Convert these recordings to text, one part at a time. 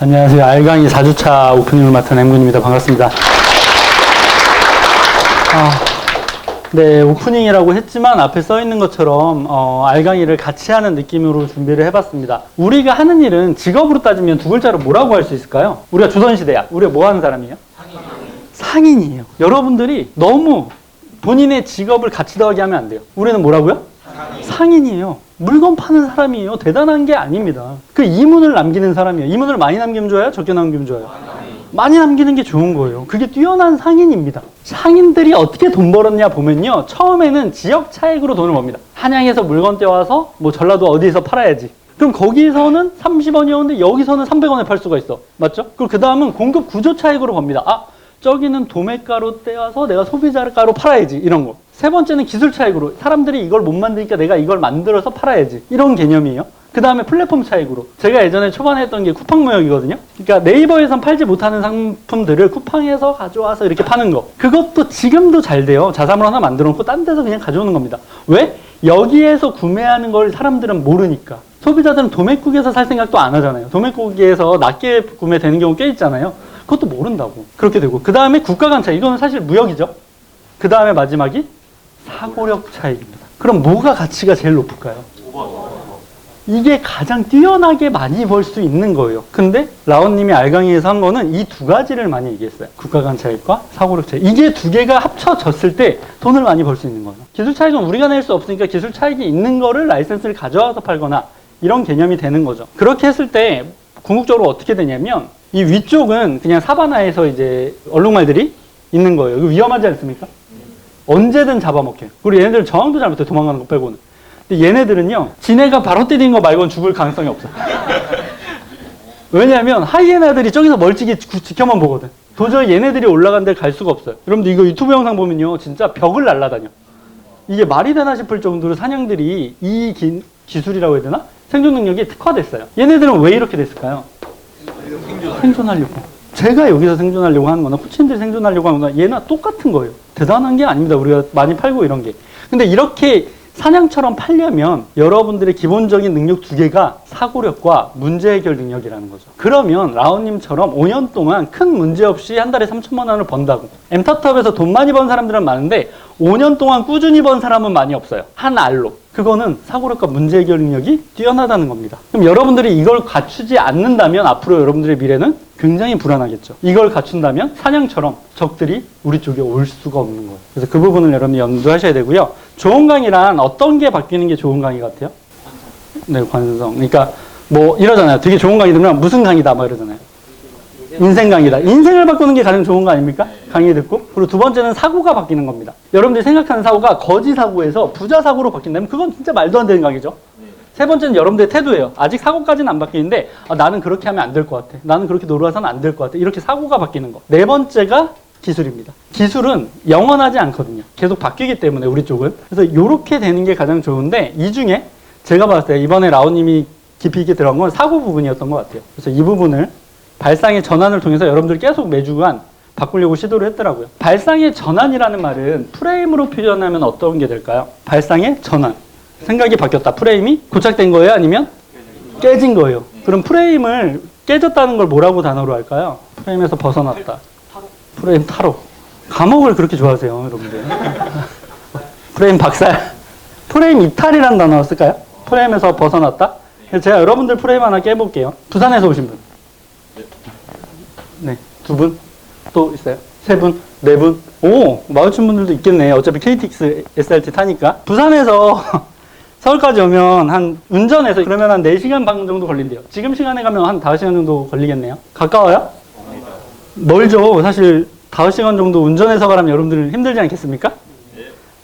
안녕하세요. 알강이 4주차 오프닝을 맡은 엠군입니다. 반갑습니다. 네, 오프닝이라고 했지만 앞에 써 있는 것처럼 알강이를 같이 하는 느낌으로 준비를 해봤습니다. 우리가 하는 일은 직업으로 따지면 두 글자로 뭐라고 할 수 있을까요? 우리가 조선시대야. 우리가 뭐 하는 사람이에요? 상인이에요. 여러분들이 너무 본인의 직업을 가치 더하게 하면 안 돼요. 우리는 뭐라고요? 상인이에요. 물건 파는 사람이에요. 대단한 게 아닙니다. 그 이문을 남기는 사람이에요. 이문을 많이 남기면 좋아요? 적게 남기면 좋아요? 많이 남기는 게 좋은 거예요. 그게 뛰어난 상인입니다. 상인들이 어떻게 돈 벌었냐 보면요. 처음에는 지역 차익으로 돈을 법니다. 한양에서 물건 떼와서 뭐 전라도 어디서 팔아야지. 그럼 거기서는 30원이었는데 여기서는 300원에 팔 수가 있어. 맞죠? 그리고 그 다음은 공급 구조 차익으로 법니다. 저기는 도매가로 떼와서 내가 소비자가로 팔아야지. 이런 거. 세 번째는 기술 차익으로. 사람들이 이걸 못 만드니까 내가 이걸 만들어서 팔아야지. 이런 개념이에요. 그 다음에 플랫폼 차익으로. 제가 예전에 초반에 했던 게 쿠팡 무역이거든요. 그러니까 네이버에선 팔지 못하는 상품들을 쿠팡에서 가져와서 이렇게 파는 거. 그것도 지금도 잘 돼요. 자사몰 하나 만들어 놓고 딴 데서 그냥 가져오는 겁니다. 왜? 여기에서 구매하는 걸 사람들은 모르니까. 소비자들은 도매국에서 살 생각도 안 하잖아요. 도매국에서 낮게 구매되는 경우 꽤 있잖아요. 그것도 모른다고. 그렇게 되고. 그 다음에 국가 간 차익. 이거는 사실 무역이죠. 그 다음에 마지막이 사고력 차익입니다. 그럼 뭐가 가치가 제일 높을까요? 이게 가장 뛰어나게 많이 벌 수 있는 거예요. 근데 라온님이 알강이에서 한 거는 이 두 가지를 많이 얘기했어요. 국가 간 차익과 사고력 차익. 이게 두 개가 합쳐졌을 때 돈을 많이 벌 수 있는 거예요. 기술 차익은 우리가 낼 수 없으니까 기술 차익이 있는 거를 라이센스를 가져와서 팔거나 이런 개념이 되는 거죠. 그렇게 했을 때 궁극적으로 어떻게 되냐면 이 위쪽은 그냥 사바나에서 이제 얼룩말들이 있는 거예요. 이거 위험하지 않습니까? 언제든 잡아먹혀요. 그리고 얘네들은 저항도 잘 못해요. 도망가는 거 빼고는. 근데 얘네들은요, 지네가 바로 때리는 거 말고는 죽을 가능성이 없어. 왜냐하면 하이에나들이 저기서 멀찍이 지켜만 보거든. 도저히 얘네들이 올라간 데를 갈 수가 없어요. 여러분들 이거 유튜브 영상 보면요, 진짜 벽을 날아다녀. 이게 말이 되나 싶을 정도로 사냥들이 이 기술이라고 해야 되나? 생존 능력이 특화됐어요. 얘네들은 왜 이렇게 됐을까요? 생존하려고. 제가 여기서 생존하려고 하는 거나 후친들이 생존하려고 하는 거나 얘나 똑같은 거예요. 대단한 게 아닙니다. 우리가 많이 팔고 이런 게. 근데 이렇게 사냥처럼 팔려면 여러분들의 기본적인 능력 두 개가 사고력과 문제 해결 능력이라는 거죠. 그러면 라온님처럼 5년 동안 큰 문제 없이 한 달에 3천만 원을 번다고. 엠터탑에서 돈 많이 번 사람들은 많은데 5년 동안 꾸준히 번 사람은 많이 없어요. 한 알로. 그거는 사고력과 문제 해결 능력이 뛰어나다는 겁니다. 그럼 여러분들이 이걸 갖추지 않는다면 앞으로 여러분들의 미래는 굉장히 불안하겠죠. 이걸 갖춘다면 사냥처럼 적들이 우리 쪽에 올 수가 없는 거예요. 그래서 그 부분을 여러분이 염두하셔야 되고요. 좋은 강의란 어떤 게 바뀌는 게 좋은 강의 같아요? 네, 관성. 그러니까 뭐 이러잖아요. 되게 좋은 강의 들으면 무슨 강의다 막 이러잖아요. 인생 강의다. 인생을 바꾸는 게 가장 좋은 거 아닙니까? 강의 듣고. 그리고 두 번째는 사고가 바뀌는 겁니다. 여러분들이 생각하는 사고가 거지 사고에서 부자 사고로 바뀐다면 그건 진짜 말도 안 되는 강의죠. 세 번째는 여러분들의 태도예요. 아직 사고까지는 안 바뀌는데 나는 그렇게 하면 안 될 것 같아. 나는 그렇게 놀아서는 안 될 것 같아. 이렇게 사고가 바뀌는 거. 네 번째가 기술입니다. 기술은 영원하지 않거든요. 계속 바뀌기 때문에 우리 쪽은. 그래서 이렇게 되는 게 가장 좋은데 이 중에 제가 봤을 때 이번에 라온님이 깊이 있게 들어간 건 사고 부분이었던 것 같아요. 그래서 이 부분을 발상의 전환을 통해서 여러분들이 계속 매주간 바꾸려고 시도를 했더라고요. 발상의 전환이라는 말은 프레임으로 표현하면 어떤 게 될까요? 발상의 전환. 생각이 바뀌었다. 프레임이 고착된 거예요? 아니면 깨진 거예요? 그럼 프레임을 깨졌다는 걸 뭐라고 단어로 할까요? 프레임에서 벗어났다. 프레임 타로. 감옥을 그렇게 좋아하세요, 여러분들. 프레임 박살. 프레임 이탈이라는 단어 쓸까요? 프레임에서 벗어났다. 제가 여러분들 프레임 하나 깨볼게요. 부산에서 오신 분. 네, 두 분. 또 있어요? 세 분? 네 분? 오, 마주친 분들도 있겠네. 어차피 KTX SRT 타니까. 부산에서 서울까지 오면 한 운전해서 그러면 한 4시간 반 정도 걸린대요. 지금 시간에 가면 한 5시간 정도 걸리겠네요. 가까워요? 멀죠. 사실 5시간 정도 운전해서 가면 여러분들 힘들지 않겠습니까?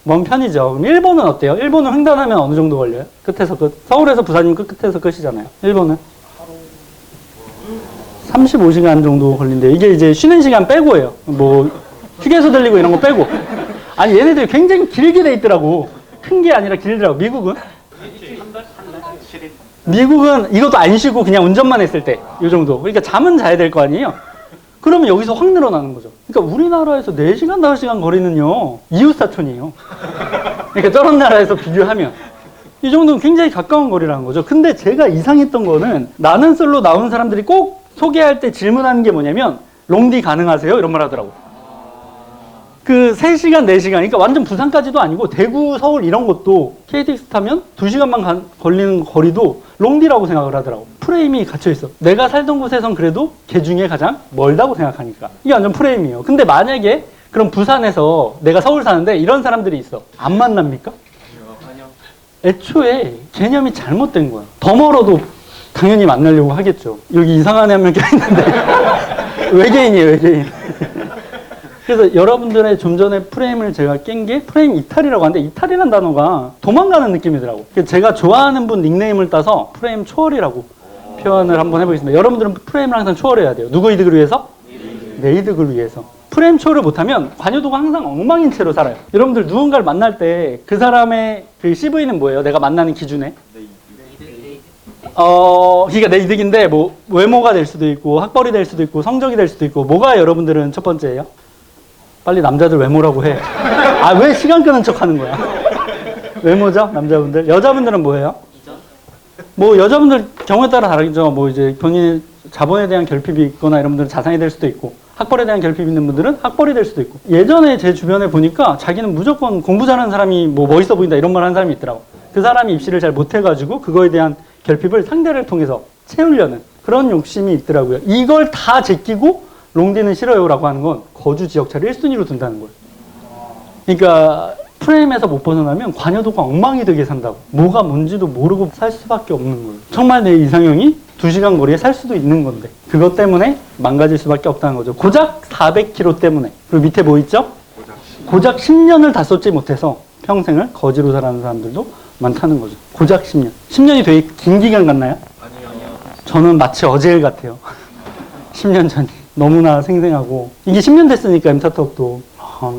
먼 편이죠. 그럼 일본은 어때요? 일본은 횡단하면 어느 정도 걸려요? 끝에서 끝. 서울에서 부산이면 끝에서 끝이잖아요. 일본은? 35시간 정도 걸린대요. 이게 이제 쉬는 시간 빼고예요. 뭐 휴게소 들리고 이런 거 빼고. 아니 얘네들이 굉장히 길게 돼 있더라고. 큰 게 아니라 길더라고. 미국은 이것도 안 쉬고 그냥 운전만 했을 때 이 정도. 그러니까 잠은 자야 될 거 아니에요. 그러면 여기서 확 늘어나는 거죠. 그러니까 우리나라에서 4시간, 5시간 거리는요 이웃사촌이에요. 그러니까 저런 나라에서 비교하면 이 정도는 굉장히 가까운 거리라는 거죠. 근데 제가 이상했던 거는 나는 솔로 나온 사람들이 꼭 소개할 때 질문하는 게 뭐냐면 롱디 가능하세요? 이런 말 하더라고. 그 3시간, 4시간, 그러니까 완전 부산까지도 아니고 대구, 서울 이런 것도 KTX 타면 2시간만 걸리는 거리도 롱디라고 생각을 하더라고. 프레임이 갇혀있어. 내가 살던 곳에선 그래도 걔 중에 가장 멀다고 생각하니까. 이게 완전 프레임이에요. 근데 만약에 그럼 부산에서 내가 서울 사는데 이런 사람들이 있어. 안 만납니까? 애초에 개념이 잘못된 거야. 더 멀어도 당연히 만나려고 하겠죠. 여기 이상한 애 한 명 껴있는데 외계인이에요, 외계인. 그래서 여러분들의 좀 전에 프레임을 제가 깬 게 프레임 이탈이라고 하는데, 이탈이라는 단어가 도망가는 느낌이더라고. 제가 좋아하는 분 닉네임을 따서 프레임 초월이라고 표현을 한번 해보겠습니다. 여러분들은 프레임을 항상 초월해야 돼요. 누구 이득을 위해서? 내 이득을 위해서. 프레임 초월을 못하면 관여도가 항상 엉망인 채로 살아요. 여러분들 누군가를 만날 때 그 사람의 그 CV는 뭐예요? 내가 만나는 기준에? 그러니까 내 이득인데 뭐 외모가 될 수도 있고 학벌이 될 수도 있고 성적이 될 수도 있고, 뭐가 여러분들은 첫 번째예요? 빨리 남자들 외모라고 해. 아, 왜 시간 끄는 척 하는 거야? 외모죠? 남자분들. 여자분들은 뭐예요? 뭐 여자분들 경우에 따라 다르죠. 뭐 이제 본인 자본에 대한 결핍이 있거나 이런 분들은 자산이 될 수도 있고, 학벌에 대한 결핍이 있는 분들은 학벌이 될 수도 있고. 예전에 제 주변에 보니까 자기는 무조건 공부 잘하는 사람이 뭐 멋있어 보인다 이런 말 하는 사람이 있더라고. 그 사람이 입시를 잘 못해가지고 그거에 대한 결핍을 상대를 통해서 채우려는 그런 욕심이 있더라고요. 이걸 다 제끼고 롱디는 싫어요라고 하는 건 거주 지역차를 1순위로 둔다는 거예요. 그러니까 프레임에서 못 벗어나면 관여도가 엉망이 되게 산다고. 뭐가 뭔지도 모르고 살 수밖에 없는 거예요. 정말 내 이상형이 2시간 거리에 살 수도 있는 건데 그것 때문에 망가질 수밖에 없다는 거죠. 고작 400km 때문에. 그리고 밑에 뭐 있죠? 고작 10년을 다 쏟지 못해서 평생을 거지로 살아가는 사람들도 많다는 거죠. 고작 10년. 10년이 되게 긴 기간 같나요? 아니요. 저는 마치 어제일 같아요. 10년 전이. 너무나 생생하고. 이게 10년 됐으니까 엠타톡도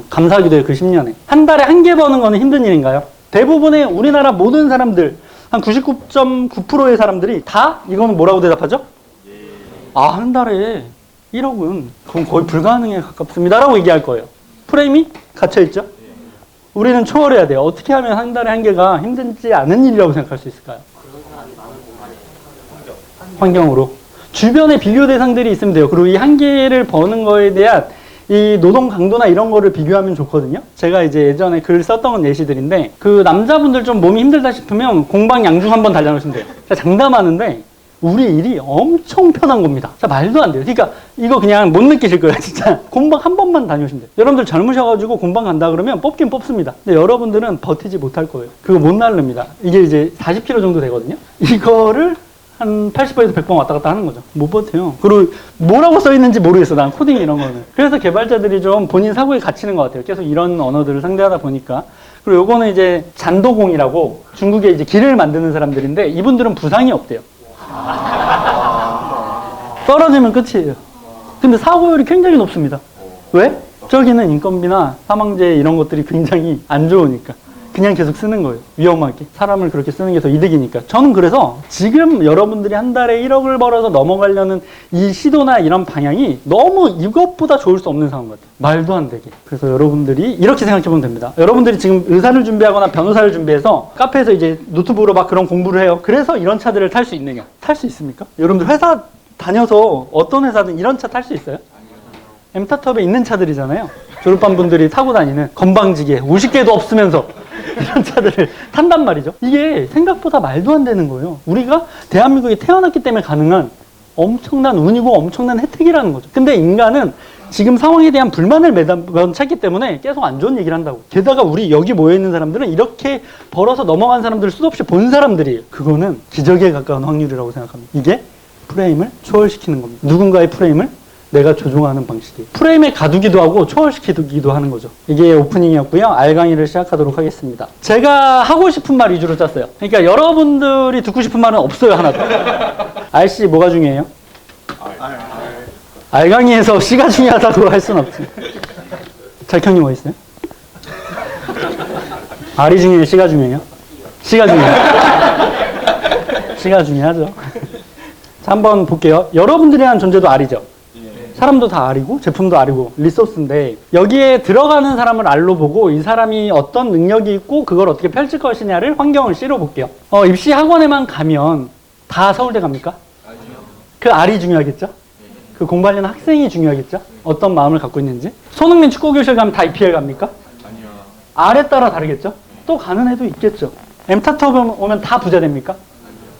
감사하기도 해요. 그 10년에. 한 달에 한 개 버는 거는 힘든 일인가요? 대부분의 우리나라 모든 사람들, 한 99.9%의 사람들이 다 이거는 뭐라고 대답하죠? 아, 한 달에 1억은 그건 거의 불가능에 가깝습니다 라고 얘기할 거예요. 프레임이 갇혀있죠? 우리는 초월해야 돼요. 어떻게 하면 한 달에 한 개가 힘들지 않은 일이라고 생각할 수 있을까요? 환경으로. 주변에 비교 대상들이 있으면 돼요. 그리고 이 한 개를 버는 거에 대한 이 노동 강도나 이런 거를 비교하면 좋거든요. 제가 이제 예전에 글 썼던 건 예시들인데, 그 남자분들 좀 몸이 힘들다 싶으면 공방 양중 한번 달려놓으시면 돼요. 제가 장담하는데 우리 일이 엄청 편한 겁니다. 자, 말도 안 돼요. 그러니까 이거 그냥 못 느끼실 거예요. 진짜 공방 한 번만 다녀오시면 돼요. 여러분들 젊으셔가지고 공방 간다 그러면 뽑긴 뽑습니다. 근데 여러분들은 버티지 못할 거예요. 그거 못 날릅니다. 이게 이제 40km 정도 되거든요. 이거를 한 80번에서 100번 왔다 갔다 하는 거죠. 못 버텨요. 그리고 뭐라고 써 있는지 모르겠어. 난 코딩 이런 거는. 그래서 개발자들이 좀 본인 사고에 갇히는 것 같아요. 계속 이런 언어들을 상대하다 보니까. 그리고 요거는 이제 잔도공이라고 중국에 이제 길을 만드는 사람들인데, 이분들은 부상이 없대요. 떨어지면 끝이에요. 근데 사고율이 굉장히 높습니다. 왜? 저기는 인건비나 사망재 이런 것들이 굉장히 안 좋으니까. 그냥 계속 쓰는 거예요. 위험하게. 사람을 그렇게 쓰는 게 더 이득이니까. 저는 그래서 지금 여러분들이 한 달에 1억을 벌어서 넘어가려는 이 시도나 이런 방향이 너무 이것보다 좋을 수 없는 상황 같아요. 말도 안 되게. 그래서 여러분들이 이렇게 생각해 보면 됩니다. 여러분들이 지금 의사를 준비하거나 변호사를 준비해서 카페에서 이제 노트북으로 막 그런 공부를 해요. 그래서 이런 차들을 탈 수 있느냐? 탈 수 있습니까? 여러분들 회사 다녀서 어떤 회사든 이런 차 탈 수 있어요? 엠타톱에 있는 차들이잖아요. 졸업한 분들이 타고 다니는 건방지게 50개도 없으면서 이런 차들을 탄단 말이죠. 이게 생각보다 말도 안 되는 거예요. 우리가 대한민국에 태어났기 때문에 가능한 엄청난 운이고 엄청난 혜택이라는 거죠. 근데 인간은 지금 상황에 대한 불만을 매번 찾기 때문에 계속 안 좋은 얘기를 한다고. 게다가 우리 여기 모여있는 사람들은 이렇게 벌어서 넘어간 사람들을 수도 없이 본 사람들이에요. 그거는 기적에 가까운 확률이라고 생각합니다. 이게 프레임을 초월시키는 겁니다. 누군가의 프레임을 내가 조종하는 방식이에요. 프레임에 가두기도 하고 초월시키기도 하는 거죠. 이게 오프닝이었고요. 알 강의를 시작하도록 하겠습니다. 제가 하고 싶은 말 위주로 짰어요. 그러니까 여러분들이 듣고 싶은 말은 없어요. 하나도. 알씨 뭐가 중요해요? 알 강의에서 씨가 중요하다고 할 수는 없지. 잘형님 뭐 있어요? 알이 중요해요? 씨가 중요해요? 씨가 중요해요. 씨가 중요하죠. 자, 한번 볼게요. 여러분들이라는 존재도 알이죠. 사람도 다 알이고 제품도 알이고 리소스인데, 여기에 들어가는 사람을 알로 보고 이 사람이 어떤 능력이 있고 그걸 어떻게 펼칠 것이냐를 환경을 C로 볼게요. 입시 학원에만 가면 다 서울대 갑니까? 아니요. 그 알이 중요하겠죠? 그 공부하려는 학생이 중요하겠죠? 어떤 마음을 갖고 있는지. 손흥민 축구교실 가면 다 EPL 갑니까? 아니요. R에 따라 다르겠죠? 또 가는 애도 있겠죠. M타터 오면 다 부자 됩니까?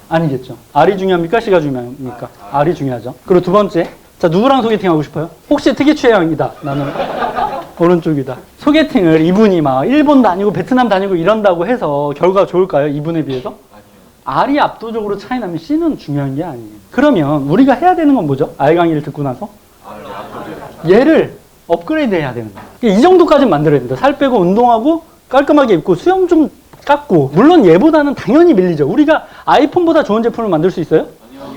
아니겠죠. R이 중요합니까? C가 중요합니까? R이 중요하죠. 그리고 두 번째, 자, 누구랑 소개팅 하고 싶어요? 혹시 특이 취향이다. 나는 오른쪽이다. 소개팅을 이분이 막 일본 다니고 베트남 다니고 이런다고 해서 결과가 좋을까요? 이분에 비해서? R이 압도적으로 차이 나면 C는 중요한 게 아니에요. 그러면 우리가 해야 되는 건 뭐죠? R 강의를 듣고 나서? 얘를 업그레이드 해야 되는 거예요. 이 정도까지 만들어야 된다. 살 빼고 운동하고 깔끔하게 입고 수영 좀 깎고. 물론 얘보다는 당연히 밀리죠. 우리가 아이폰보다 좋은 제품을 만들 수 있어요?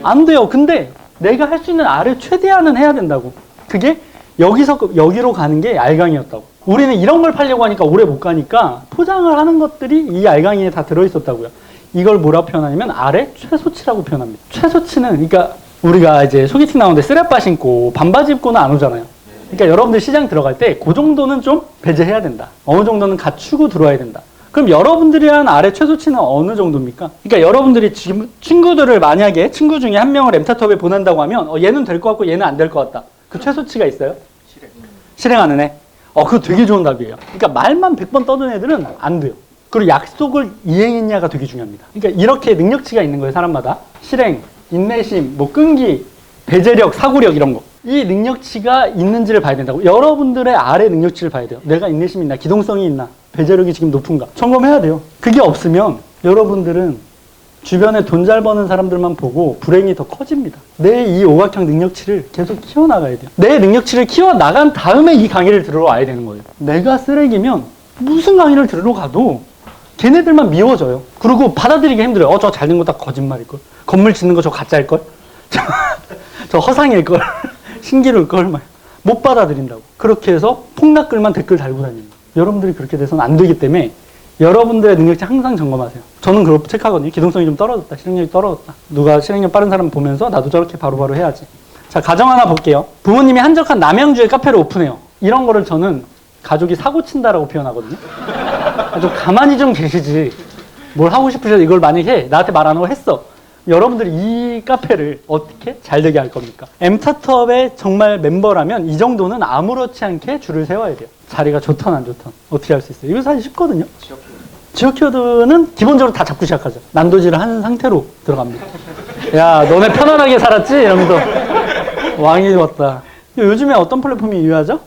안 돼요. 근데 내가 할 수 있는 R을 최대한은 해야 된다고. 그게 여기서 여기로 가는 게 R 강의였다고. 우리는 이런 걸 팔려고 하니까 오래 못 가니까 포장을 하는 것들이 이 R 강의에 다 들어있었다고요. 이걸 뭐라고 표현하냐면 R의 최소치라고 표현합니다. 최소치는 그러니까 우리가 이제 소개팅 나오는데 쓰레빠 신고 반바지 입고는 안 오잖아요. 그러니까 여러분들 시장 들어갈 때 그 정도는 좀 배제해야 된다. 어느 정도는 갖추고 들어와야 된다. 그럼 여러분들이 한 R의 최소치는 어느 정도입니까? 그러니까 여러분들이 지금 친구들을 만약에 친구 중에 한 명을 엠타톱에 보낸다고 하면 얘는 될 것 같고 얘는 안 될 것 같다. 그 최소치가 있어요? 실행하는 애? 그거 되게 좋은 답이에요. 그러니까 말만 100번 떠든 애들은 안 돼요. 그리고 약속을 이행했냐가 되게 중요합니다. 그러니까 이렇게 능력치가 있는 거예요, 사람마다. 실행, 인내심, 뭐 끈기, 배제력, 사고력 이런 거. 이 능력치가 있는지를 봐야 된다고. 여러분들의 R의 능력치를 봐야 돼요. 내가 인내심이 있나, 기동성이 있나, 배제력이 지금 높은가. 점검해야 돼요. 그게 없으면 여러분들은 주변에 돈 잘 버는 사람들만 보고 불행이 더 커집니다. 내 이 오각형 능력치를 계속 키워나가야 돼요. 내 능력치를 키워나간 다음에 이 강의를 들으러 와야 되는 거예요. 내가 쓰레기면 무슨 강의를 들으러 가도 걔네들만 미워져요. 그리고 받아들이기 힘들어요. 저 잘된 거 다 거짓말일걸. 건물 짓는 거 저 가짜일걸. 저 허상일걸. 신기루일걸. 못 받아들인다고. 그렇게 해서 폭락글만 댓글 달고 다니는 거예요. 여러분들이 그렇게 돼서는 안 되기 때문에 여러분들의 능력치 항상 점검하세요. 저는 그걸 체크하거든요. 기동성이 좀 떨어졌다. 실행력이 떨어졌다. 누가 실행력 빠른 사람 보면서 나도 저렇게 바로바로 해야지. 자, 가정 하나 볼게요. 부모님이 한적한 남양주에 카페를 오픈해요. 이런 거를 저는 가족이 사고 친다라고 표현하거든요. 좀 가만히 좀 계시지. 뭘 하고 싶으셔서 이걸 만약에 나한테 말 안 하고 했어. 여러분들이 이 카페를 어떻게 잘 되게 할 겁니까? M타트업의 정말 멤버라면 이 정도는 아무렇지 않게 줄을 세워야 돼요. 자리가 좋던 안 좋던 어떻게 할 수 있어요? 이거 사실 쉽거든요. 지역 키워드는 기본적으로 다 잡고 시작하죠. 난도질을 한 상태로 들어갑니다. 야, 너네 편안하게 살았지? 이러면서 왕이 왔다. 요즘에 어떤 플랫폼이 유효하죠?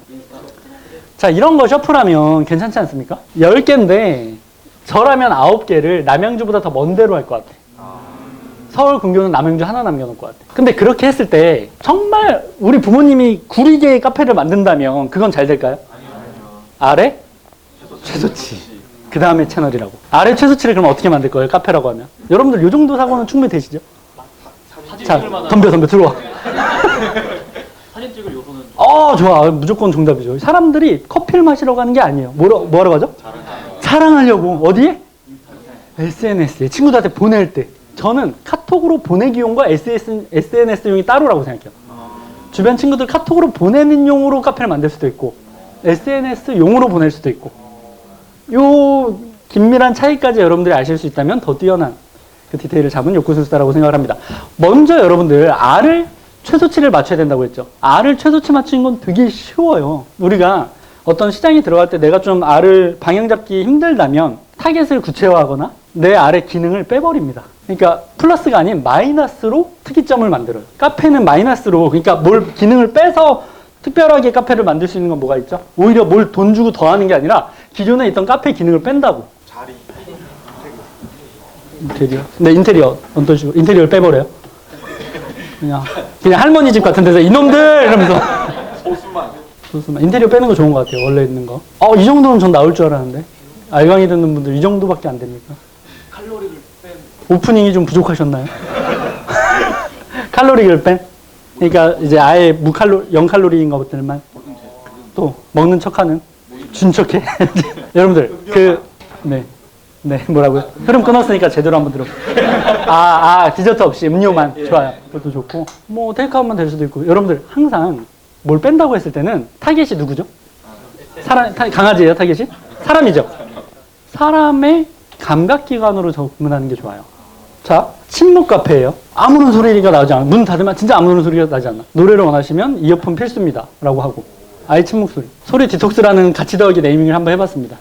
자, 이런 거 셔플하면 괜찮지 않습니까? 10개인데 저라면 9개를 남양주보다 더 먼 데로 할 것 같아. 서울 근교는 남양주 하나 남겨놓을 것 같아. 근데 그렇게 했을 때 정말 우리 부모님이 구리게 카페를 만든다면 그건 잘 될까요? 아래? 최소치. 그 다음에 채널이라고. 아래 최소치를 그럼 어떻게 만들 거예요? 카페라고 하면. 여러분들 이 정도 사고는 충분히 되시죠? 자, 덤벼 들어와. 사진 찍을 요소는 좋아. 무조건 정답이죠. 사람들이 커피를 마시러 가는 게 아니에요. 뭐하러 가죠? 자랑하려고. 어디에? SNS에. 친구들한테 보낼 때. 저는 카톡으로 보내기용과 SNS용이 따로라고 생각해요. 주변 친구들 카톡으로 보내는 용으로 카페를 만들 수도 있고 SNS용으로 보낼 수도 있고 요 긴밀한 차이까지 여러분들이 아실 수 있다면 더 뛰어난 그 디테일을 잡은 욕구술사라고 생각을 합니다. 먼저 여러분들 R을 최소치를 맞춰야 된다고 했죠. R을 최소치 맞추는 건 되게 쉬워요. 우리가 어떤 시장에 들어갈 때 내가 좀 R을 방향 잡기 힘들다면 타겟을 구체화하거나 내 R의 기능을 빼버립니다. 그러니까 플러스가 아닌 마이너스로 특이점을 만들어요. 카페는 마이너스로, 그러니까 뭘 기능을 빼서 특별하게 카페를 만들 수 있는 건 뭐가 있죠? 오히려 뭘 돈 주고 더하는 게 아니라 기존에 있던 카페 기능을 뺀다고. 자리. 인테리어. 네, 인테리어 어떤 식으로? 인테리어를 빼버려요. 그냥 할머니 집 같은 데서 이놈들 이러면서 소수만. 인테리어 빼는 거 좋은 것 같아요. 원래 있는 거. 이 정도는 전 나올 줄 알았는데. 알강이 듣는 분들 이 정도밖에 안 됩니까? 칼로리를 뺀 오프닝이 좀 부족하셨나요? 칼로리를 뺀? 그러니까 이제 아예 0칼로리인 것들만 또 먹는 척하는 준 척해. 여러분들 네 뭐라고요? 흐름 끊었으니까 제대로 한번 들어. 디저트 없이 음료만 좋아요. 그것도 좋고 뭐 테이크아웃만 될 수도 있고. 여러분들 항상 뭘 뺀다고 했을 때는 타겟이 누구죠? 강아지예요 타겟이? 사람이죠. 사람의 감각기관으로 접근하는 게 좋아요. 자, 침묵 카페예요. 아무런 소리가 나지 않아. 문 닫으면 진짜 아무런 소리가 나지 않아. 노래를 원하시면 이어폰 필수입니다. 라고 하고. 아예 침묵 소리. 소리 디톡스라는 가치 더하기 네이밍을 한번 해봤습니다.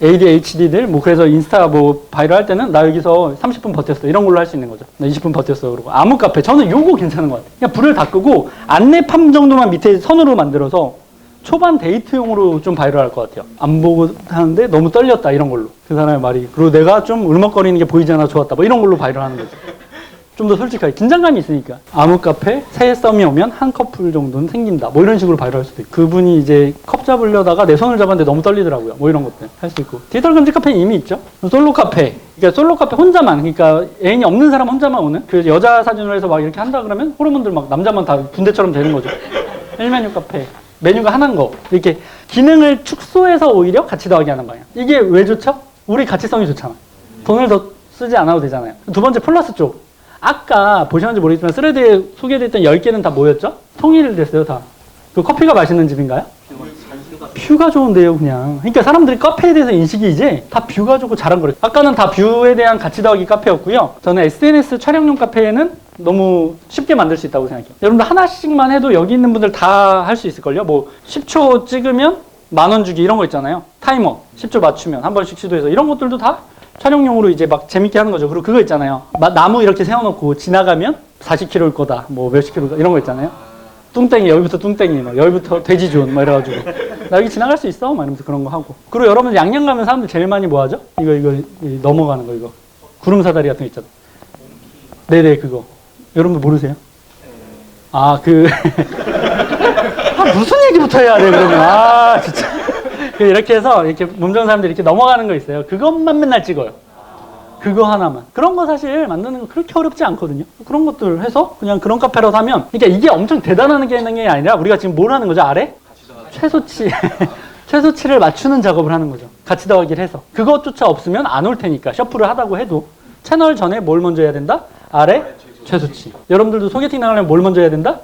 ADHD들, 뭐, 그래서 인스타 뭐, 바이럴 할 때는 나 여기서 30분 버텼어. 이런 걸로 할 수 있는 거죠. 나 20분 버텼어. 그러고. 암흑 카페. 저는 요거 괜찮은 것 같아요. 그냥 불을 다 끄고 안내판 정도만 밑에 선으로 만들어서 초반 데이트용으로 좀 바이럴할 것 같아요. 안 보고 하는데 너무 떨렸다. 이런 걸로. 그 사람의 말이. 그리고 내가 좀 울먹거리는 게 보이지 않아 좋았다. 뭐 이런 걸로 바이럴하는 거죠. 좀 더 솔직하게. 긴장감이 있으니까. 암흑 카페, 새해 썸이 오면 한 커플 정도는 생긴다. 뭐 이런 식으로 바이럴할 수도 있고. 그분이 이제 컵 잡으려다가 내 손을 잡았는데 너무 떨리더라고요. 뭐 이런 것들 할 수 있고. 디지털 금지 카페는 이미 있죠. 솔로 카페. 그러니까 솔로 카페 혼자만. 그러니까 애인이 없는 사람 혼자만 오는. 그 여자 사진으로 해서 막 이렇게 한다 그러면 호르몬들 막 남자만 다 군대처럼 되는 거죠. 1메뉴 카페. 메뉴가 하나인 거. 이렇게 기능을 축소해서 오히려 가치 더하기 하는 방향. 이게 왜 좋죠? 우리 가치성이 좋잖아. 돈을 더 쓰지 않아도 되잖아요. 두 번째 플러스 쪽. 아까 보셨는지 모르겠지만 스레드에 소개됐던 10개는 다 뭐였죠? 통일됐어요, 다. 그 커피가 맛있는 집인가요? 뷰가 좋은데요, 그냥. 그러니까 사람들이 카페에 대해서 인식이 이제 다 뷰가 좋고 잘한 거래요. 아까는 다 뷰에 대한 가치 더하기 카페였고요. 저는 SNS 촬영용 카페에는 너무 쉽게 만들 수 있다고 생각해요. 여러분들 하나씩만 해도 여기 있는 분들 다 할 수 있을걸요? 뭐 10초 찍으면 10,000원 주기 이런 거 있잖아요. 타이머 10초 맞추면 한 번씩 시도해서 이런 것들도 다 촬영용으로 이제 막 재밌게 하는 거죠. 그리고 그거 있잖아요. 나무 이렇게 세워놓고 지나가면 40km일 거다. 뭐 몇십 킬로다. 이런 거 있잖아요. 뚱땡이, 여기부터 뚱땡이, 막 여기부터 돼지존, 막 이래가지고. 나 여기 지나갈 수 있어? 막 이러면서 그런 거 하고. 그리고 여러분 양양 가면 사람들 제일 많이 뭐 하죠? 이거 넘어가는 거, 이거. 구름 사다리 같은 거 있잖아. 네네, 그거. 여러분들 모르세요? 아, 무슨 얘기부터 해야 돼, 그러면. 아, 진짜. 이렇게 해서 이렇게 몸 좋은 사람들이 이렇게 넘어가는 거 있어요. 그것만 맨날 찍어요. 그거 하나만. 그런 거 사실 만드는 거 그렇게 어렵지 않거든요. 그런 것들 해서 그냥 그런 카페라도 하면, 그러니까 이게 엄청 대단한 게 아니라 우리가 지금 뭘 하는 거죠? 아래? 최소치. 최소치를 맞추는 작업을 하는 거죠. 가치 더하기를 해서. 그것조차 없으면 안 올 테니까. 셔플을 하다고 해도 채널 전에 뭘 먼저 해야 된다? 아래? 최소치. 여러분들도 소개팅 나가려면 뭘 먼저 해야 된다?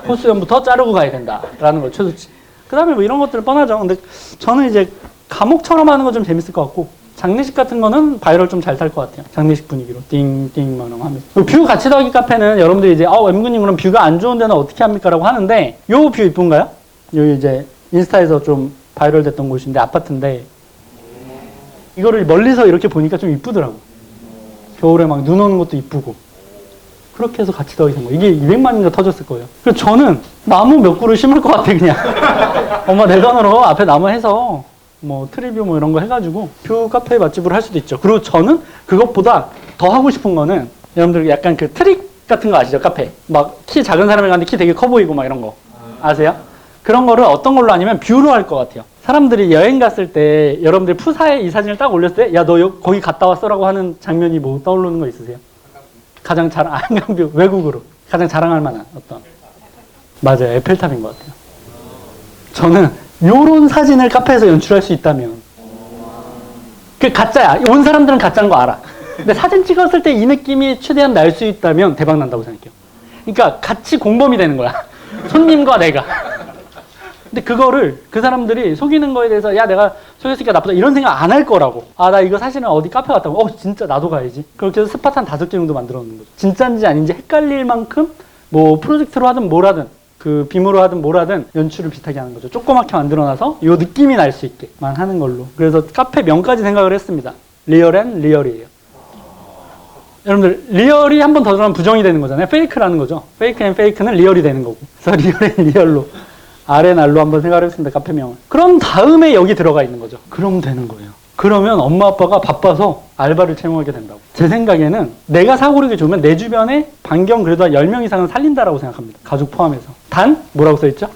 코스염부터 자르고 가야 된다. 라는 거, 최소치. 그 다음에 뭐 이런 것들 뻔하죠. 근데 저는 이제 감옥처럼 하는 건 좀 재밌을 것 같고, 장례식 같은 거는 바이럴 좀 잘 탈 것 같아요. 장례식 분위기로. 띵띵 만원 하면서. 뷰 가치 더하기 카페는 여러분들이 이제, 엠군님 그럼 뷰가 안 좋은 데는 어떻게 합니까? 라고 하는데, 요 뷰 이쁜가요? 여기 이제 인스타에서 좀 바이럴 됐던 곳인데, 아파트인데, 이거를 멀리서 이렇게 보니까 좀 이쁘더라고. 겨울에 막 눈 오는 것도 이쁘고. 그렇게 해서 같이 더하기 된 거. 이게 200만인가 터졌을 거예요. 그래서 저는 나무 몇 그루 심을 것 같아, 그냥. 엄마 내 돈으로 앞에 나무 해서 뭐 트리뷰 뭐 이런 거 해가지고 뷰 카페 맛집으로 할 수도 있죠. 그리고 저는 그것보다 더 하고 싶은 거는 여러분들 약간 그 트릭 같은 거 아시죠? 카페. 막 키 작은 사람이 가는데 키 되게 커 보이고 막 이런 거. 아세요? 그런 거를 어떤 걸로 아니면 뷰로 할 것 같아요. 사람들이 여행 갔을 때 여러분들 푸사에 이 사진을 딱 올렸을 때 야, 너 거기 갔다 왔어라고 하는 장면이 뭐 떠오르는 거 있으세요? 가장 한강뷰, 외국으로 가장 자랑할 만한 어떤. 맞아요. 에펠탑인 것 같아요. 저는 요런 사진을 카페에서 연출할 수 있다면, 그 가짜야. 온 사람들은 가짜인 거 알아. 근데 사진 찍었을 때 이 느낌이 최대한 날 수 있다면 대박 난다고 생각해요. 그러니까 같이 공범이 되는 거야. 손님과 내가. 근데 그거를 그 사람들이 속이는 거에 대해서 야, 내가 속였으니까 나쁘다 이런 생각 안 할 거라고. 아, 나 이거 사실은 어디 카페 갔다고. 진짜 나도 가야지. 그렇게 해서 스팟 한 5개 정도 만들어 놓는 거죠. 진짜인지 아닌지 헷갈릴 만큼 뭐 프로젝트로 하든 뭘 하든 그 빔으로 하든 뭘 하든 연출을 비슷하게 하는 거죠. 조그맣게 만들어놔서 요 느낌이 날 수 있게만 하는 걸로. 그래서 카페 명까지 생각을 했습니다. 리얼 앤 리얼이에요. 여러분들 리얼이 한 번 더 들어가면 부정이 되는 거잖아요. 페이크라는 거죠. 페이크 앤 페이크는 리얼이 되는 거고. 그래서 리얼 앤 리얼로 아래 날로 한번 생각을 해봤습니다. 카페명을. 그럼 다음에 여기 들어가 있는 거죠. 그럼 되는 거예요. 그러면 엄마 아빠가 바빠서 알바를 채용하게 된다고. 제 생각에는 내가 사고력이 좋으면 내 주변에 반경 그래도 한 10명 이상은 살린다라고 생각합니다. 가족 포함해서. 단 뭐라고 써있죠?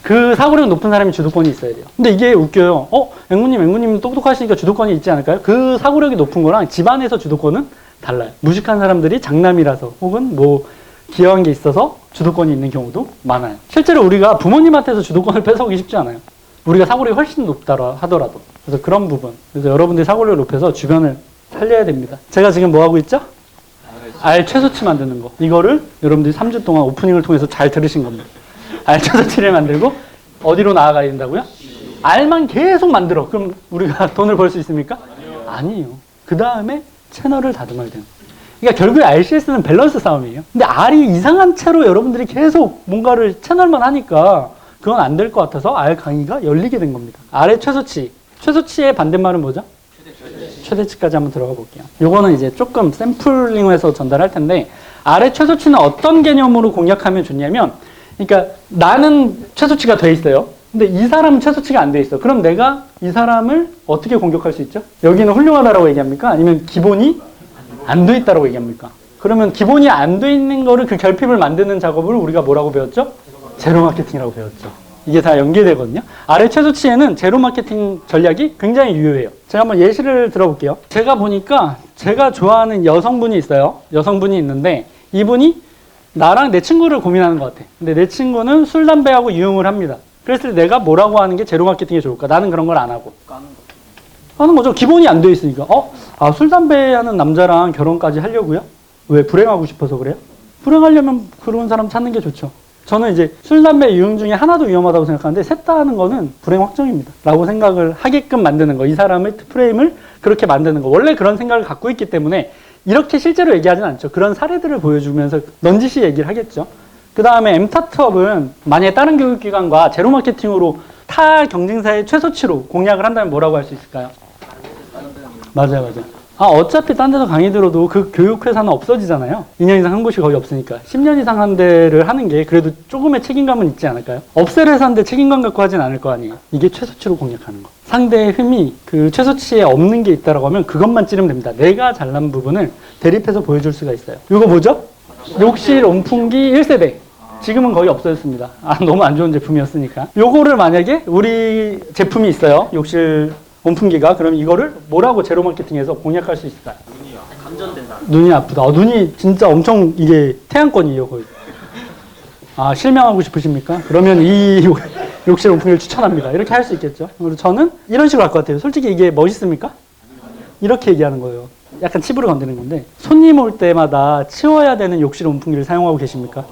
그 사고력 높은 사람이 주도권이 있어야 돼요. 근데 이게 웃겨요. 앵무님 똑똑하시니까 주도권이 있지 않을까요? 그 사고력이 높은 거랑 집안에서 주도권은 달라요. 무식한 사람들이 장남이라서 혹은 뭐 기여한 게 있어서 주도권이 있는 경우도 많아요. 실제로 우리가 부모님한테서 주도권을 뺏어오기 쉽지 않아요. 우리가 사고력이 훨씬 높다 하더라도. 그래서 그런 부분. 그래서 여러분들이 사고력을 높여서 주변을 살려야 됩니다. 제가 지금 뭐 하고 있죠? 알 최소치 만드는 거. 이거를 여러분들이 3주 동안 오프닝을 통해서 잘 들으신 겁니다. 알 최소치를 만들고 어디로 나아가야 된다고요? 알만 계속 만들어. 그럼 우리가 돈을 벌 수 있습니까? 아니에요. 그 다음에 채널을 다듬어야 되는 거예요. 그러니까 결국에 RCS는 밸런스 싸움이에요. 근데 R이 이상한 채로 여러분들이 계속 뭔가를 채널만 하니까 그건 안 될 것 같아서 R 강의가 열리게 된 겁니다. R의 최소치. 최소치의 반대말은 뭐죠? 최대치까지 한번 들어가 볼게요. 요거는 이제 조금 샘플링해서 전달할 텐데, R의 최소치는 어떤 개념으로 공략하면 좋냐면, 그러니까 나는 최소치가 돼 있어요. 근데 이 사람은 최소치가 안 돼 있어. 그럼 내가 이 사람을 어떻게 공격할 수 있죠? 여기는 훌륭하다라고 얘기합니까? 아니면 기본이 안 돼 있다라고 얘기합니까? 그러면 기본이 안 돼 있는 거를 그 결핍을 만드는 작업을 우리가 뭐라고 배웠죠? 제로 마케팅이라고 배웠죠. 이게 다 연계되거든요. R의 최소치에는 제로 마케팅 전략이 굉장히 유효해요. 제가 한번 예시를 들어볼게요. 제가 보니까 제가 좋아하는 여성분이 있어요. 여성분이 있는데 이분이 나랑 내 친구를 고민하는 것 같아. 근데 내 친구는 술, 담배하고 유흥을 합니다. 그랬을 때 내가 뭐라고 하는 게 제로 마케팅이 좋을까? 나는 그런 걸 안 하고. 하는 거죠. 기본이 안 돼 있으니까. 술, 담배 하는 남자랑 결혼까지 하려고요? 왜? 불행하고 싶어서 그래요? 불행하려면 그런 사람 찾는 게 좋죠. 저는 이제 술, 담배, 유흥 중에 하나도 위험하다고 생각하는데 셋 다 하는 거는 불행 확정입니다. 라고 생각을 하게끔 만드는 거. 이 사람의 프레임을 그렇게 만드는 거. 원래 그런 생각을 갖고 있기 때문에 이렇게 실제로 얘기하진 않죠. 그런 사례들을 보여주면서 넌지시 얘기를 하겠죠. 그 다음에 엠타트업은 만약에 다른 교육기관과 제로 마케팅으로 타 경쟁사의 최소치로 공략을 한다면 뭐라고 할 수 있을까요? 맞아요. 어차피 딴 데서 강의 들어도 그 교육회사는 없어지잖아요. 2년 이상 한 곳이 거의 없으니까. 10년 이상 한 데를 하는 게 그래도 조금의 책임감은 있지 않을까요? 없앨 회사인데 책임감 갖고 하진 않을 거 아니에요. 이게 최소치로 공략하는 거. 상대의 흠이 그 최소치에 없는 게 있다라고 하면 그것만 찌르면 됩니다. 내가 잘난 부분을 대립해서 보여줄 수가 있어요. 이거 뭐죠? 욕실 온풍기 1세대. 지금은 거의 없어졌습니다. 너무 안 좋은 제품이었으니까. 요거를 만약에 우리 제품이 있어요. 욕실 온풍기가. 그럼 이거를 뭐라고 제로 마케팅해서 공략할 수 있을까요? 감전된다. 눈이 아프다. 눈이 진짜 엄청 이게 태양권이에요, 거의. 실명하고 싶으십니까? 그러면 이 욕실 온풍기를 추천합니다. 이렇게 할 수 있겠죠. 그리고 저는 이런 식으로 할 것 같아요. 솔직히 이게 멋있습니까? 이렇게 얘기하는 거예요. 약간 치부를 건드는 건데, 손님 올 때마다 치워야 되는 욕실 온풍기를 사용하고 계십니까?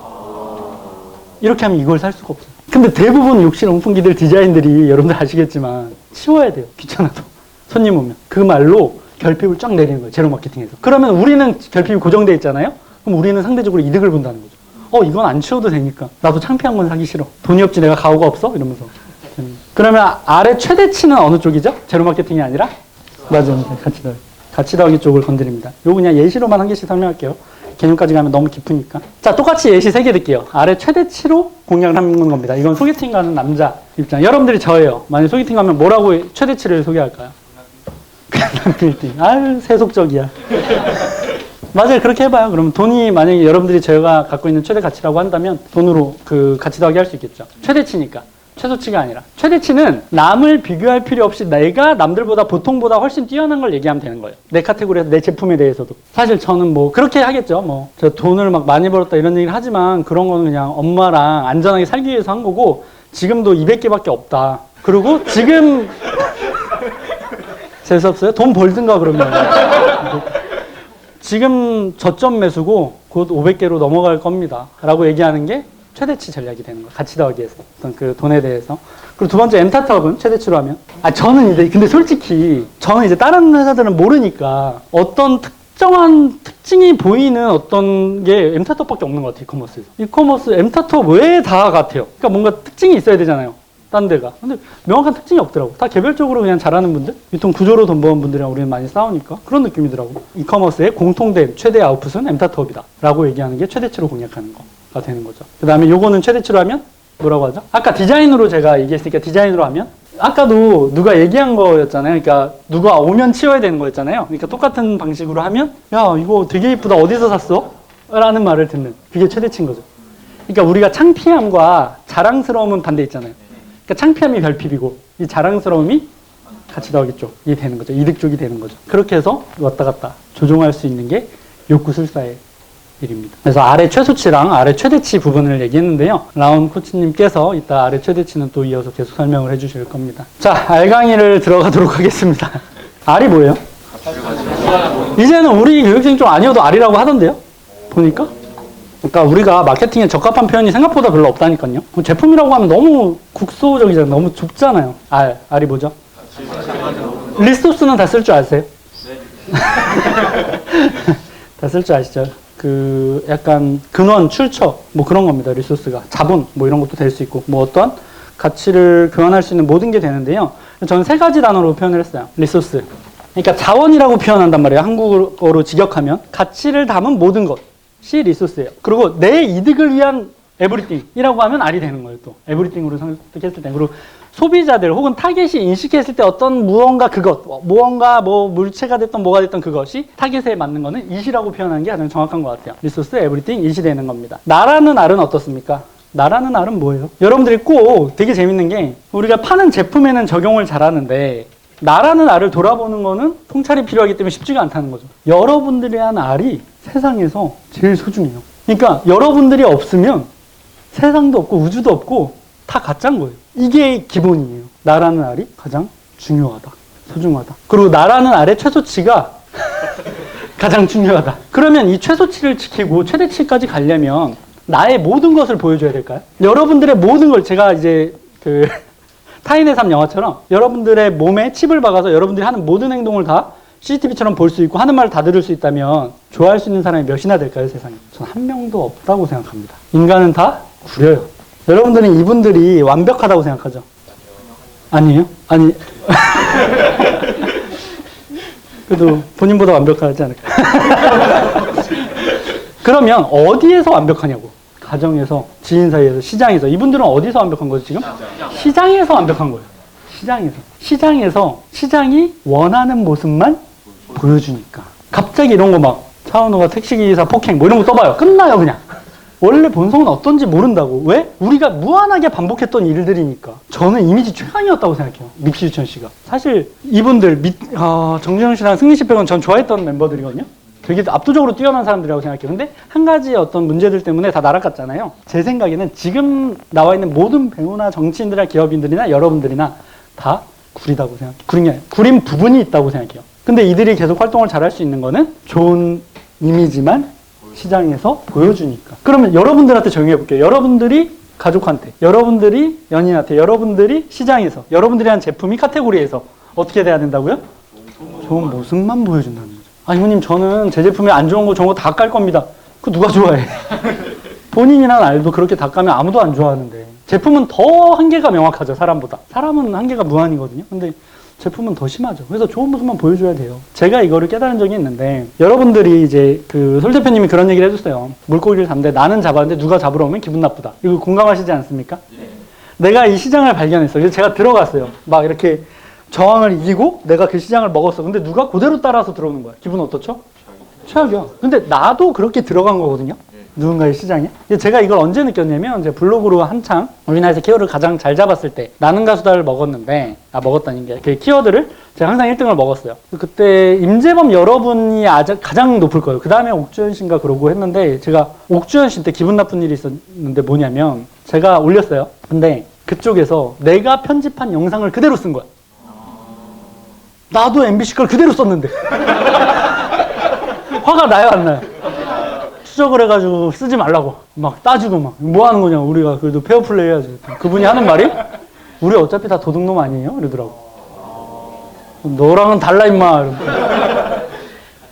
이렇게 하면 이걸 살 수가 없어요. 근데 대부분 욕실 온풍기들 디자인들이 여러분들 아시겠지만 치워야 돼요. 귀찮아도. 손님 오면. 그 말로 결핍을 쫙 내리는 거예요. 제로 마케팅에서. 그러면 우리는 결핍이 고정되어 있잖아요. 그럼 우리는 상대적으로 이득을 본다는 거죠. 이건 안 치워도 되니까. 나도 창피한 건 사기 싫어. 돈이 없지 내가 가오가 없어? 이러면서. 그러면 아래 최대치는 어느 쪽이죠? 제로 마케팅이 아니라? 맞아요. 같이 더하기 쪽을 건드립니다. 요거 그냥 예시로만 한 개씩 설명할게요. 개념까지 가면 너무 깊으니까. 자, 똑같이 예시 3개 드릴게요. 아래 최대치로 공략을 하는 겁니다. 이건 소개팅 가는 남자 입장. 여러분들이 저예요. 만약 소개팅 가면 뭐라고 최대치를 소개할까요? 그냥 빌딩. 아유, 세속적이야. 맞아요. 그렇게 해봐요. 그러면 돈이 만약에 여러분들이 저희가 갖고 있는 최대 가치라고 한다면 돈으로 그 가치 더하기 할 수 있겠죠. 최대치니까. 최소치가 아니라. 최대치는 남을 비교할 필요 없이 내가 남들보다 보통보다 훨씬 뛰어난 걸 얘기하면 되는 거예요. 내 카테고리에서 내 제품에 대해서도. 사실 저는 뭐 그렇게 하겠죠. 저 돈을 막 많이 벌었다 이런 얘기를 하지만 그런 거는 그냥 엄마랑 안전하게 살기 위해서 한 거고 지금도 200개밖에 없다. 그리고 지금 재수없어요? 돈 벌든가 그러면. 지금 저점 매수고 곧 500개로 넘어갈 겁니다. 라고 얘기하는 게 최대치 전략이 되는 거예요. 가치 더하기에서. 어떤 그 돈에 대해서. 그리고 두 번째, 엠타트업은 최대치로 하면. 저는 이제, 근데 솔직히, 저는 이제 다른 회사들은 모르니까 어떤 특정한 특징이 보이는 어떤 게 엠타트업밖에 없는 것 같아요, 이커머스에서. 이커머스, 엠타트업 외에 다 같아요. 그러니까 뭔가 특징이 있어야 되잖아요. 딴 데가. 근데 명확한 특징이 없더라고. 다 개별적으로 그냥 잘하는 분들? 유통 구조로 돈 버는 분들이랑 우리는 많이 싸우니까. 그런 느낌이더라고. 이커머스의 공통된 최대 아웃풋은 엠타트업이다. 라고 얘기하는 게 최대치로 공략하는 거. 가 되는 거죠. 그 다음에 요거는 최대치로 하면 뭐라고 하죠? 아까 디자인으로 제가 얘기했으니까 디자인으로 하면 아까도 누가 얘기한 거였잖아요. 그러니까 누가 오면 치워야 되는 거였잖아요. 그러니까 똑같은 방식으로 하면 야 이거 되게 이쁘다 어디서 샀어? 라는 말을 듣는 그게 최대치인 거죠. 그러니까 우리가 창피함과 자랑스러움은 반대 있잖아요. 그러니까 창피함이 결핍이고 이 자랑스러움이 가치 더하기 쪽이 되는 거죠. 이득 쪽이 되는 거죠. 그렇게 해서 왔다 갔다 조종할 수 있는 게 욕구술사의 일입니다. 그래서 아래 최소치랑 아래 최대치 부분을 얘기했는데요. 라운 코치님께서 이따 아래 최대치는 또 이어서 계속 설명을 해주실 겁니다. 자, R 강의를 들어가도록 하겠습니다. R이 뭐예요? 이제는 우리 교육생 좀 아니어도 R이라고 하던데요? 보니까? 그러니까 우리가 마케팅에 적합한 표현이 생각보다 별로 없다니까요. 제품이라고 하면 너무 국소적이잖아요. 너무 좁잖아요. R이 뭐죠? 리소스는 다 쓸 줄 아세요? 다 쓸 줄 아시죠? 그 약간 근원, 출처 뭐 그런 겁니다. 리소스가 자본 뭐 이런 것도 될 수 있고 뭐 어떤 가치를 교환할 수 있는 모든 게 되는데요. 저는 세 가지 단어로 표현을 했어요. 리소스. 그러니까 자원이라고 표현한단 말이에요. 한국어로 직역하면 가치를 담은 모든 것이 리소스예요. 그리고 내 이득을 위한 에브리띵이라고 하면 R이 되는 거예요. 또 에브리띵으로 선택했을 때. 그리고 소비자들 혹은 타겟이 인식했을 때 어떤 무언가 그것, 무언가 뭐 물체가 됐던 뭐가 됐던 그것이 타겟에 맞는 거는 it이라고 표현하는 게 가장 정확한 것 같아요. 리소스, 에브리띵, it이 되는 겁니다. 나라는 R은 어떻습니까? 나라는 R은 뭐예요? 여러분들이 꼭 되게 재밌는 게 우리가 파는 제품에는 적용을 잘하는데 나라는 R을 돌아보는 거는 통찰이 필요하기 때문에 쉽지가 않다는 거죠. 여러분들이 한 R이 세상에서 제일 소중해요. 그러니까 여러분들이 없으면 세상도 없고 우주도 없고 다 가짜인 거예요. 이게 기본이에요. 나라는 R이 가장 중요하다. 소중하다. 그리고 나라는 R의 최소치가 가장 중요하다. 그러면 이 최소치를 지키고 최대치까지 가려면 나의 모든 것을 보여줘야 될까요? 여러분들의 모든 걸 제가 이제 그 타인의 삶 영화처럼 여러분들의 몸에 칩을 박아서 여러분들이 하는 모든 행동을 다 CCTV처럼 볼 수 있고 하는 말을 다 들을 수 있다면 좋아할 수 있는 사람이 몇이나 될까요, 세상에? 전 한 명도 없다고 생각합니다. 인간은 다 구려요. 여러분들은 이분들이 완벽하다고 생각하죠? 아니에요? 아니. 그래도 본인보다 완벽하지 않을까요? 그러면 어디에서 완벽하냐고. 가정에서, 지인 사이에서, 시장에서. 이분들은 어디서 완벽한 거죠, 지금? 시장에서 완벽한 거예요. 시장에서. 시장에서 시장이 원하는 모습만 보여주니까. 갑자기 이런 거 막 차은우가 택시기사 폭행 뭐 이런 거 떠봐요. 끝나요, 그냥. 원래 본성은 어떤지 모른다고. 왜? 우리가 무한하게 반복했던 일들이니까. 저는 이미지 최강이었다고 생각해요. 밉시유천 씨가. 사실 이분들, 정준영 씨랑 승리 씨 빼고는 전 좋아했던 멤버들이거든요. 되게 압도적으로 뛰어난 사람들이라고 생각해요. 근데 한 가지 어떤 문제들 때문에 다 날아갔잖아요. 제 생각에는 지금 나와 있는 모든 배우나 정치인들이나 기업인들이나 여러분들이나 다 구리다고 생각해요. 구린 게 아니라 구린 부분이 있다고 생각해요. 근데 이들이 계속 활동을 잘할 수 있는 거는 좋은 이미지만 시장에서 보여주니까. 그러면 여러분들한테 적용해 볼게요. 여러분들이 가족한테, 여러분들이 연인한테, 여러분들이 시장에서, 여러분들이 한 제품이 카테고리에서 어떻게 돼야 된다고요? 좋은 모습만 보여준다는 거죠. 아, 이모님, 저는 제 제품에 안 좋은 거 좋은 거 다 깔 겁니다. 그거 누가 좋아해? 본인이나 날도 그렇게 다 까면 아무도 안 좋아하는데. 제품은 더 한계가 명확하죠, 사람보다. 사람은 한계가 무한이거든요. 근데 제품은 더 심하죠. 그래서 좋은 모습만 보여줘야 돼요. 제가 이거를 깨달은 적이 있는데, 여러분들이 이제 솔 대표님이 그런 얘기를 해줬어요. 물고기를 잡는데 나는 잡았는데 누가 잡으러 오면 기분 나쁘다. 이거 공감하시지 않습니까? 네. 내가 이 시장을 발견했어요. 그래서 제가 들어갔어요. 막 이렇게 저항을 이기고 내가 그 시장을 먹었어. 근데 누가 그대로 따라서 들어오는 거야. 기분 어떻죠? 최악이야. 근데 나도 그렇게 들어간 거거든요. 누군가의 시장에. 제가 이걸 언제 느꼈냐면, 이제 블로그로 한창 우리나라에서 키워드를 가장 잘 잡았을 때, 나는 가수다를 먹었는데, 먹었다는 게, 그 키워드를 제가 항상 1등을 먹었어요. 그때 임재범 여러분이 가장 높을 거예요. 그 다음에 옥주현 씨인가 그러고 했는데, 제가 옥주현 씨 때 기분 나쁜 일이 있었는데 뭐냐면, 제가 올렸어요. 근데 그쪽에서 내가 편집한 영상을 그대로 쓴 거야. 나도 MBC 걸 그대로 썼는데. 화가 나요, 안 나요? 추적을 해가지고 쓰지 말라고 막 따지고 막 뭐 하는 거냐, 우리가 그래도 페어플레이 해야지. 그분이 하는 말이 우리 어차피 다 도둑놈 아니에요? 이러더라고. 너랑은 달라 임마.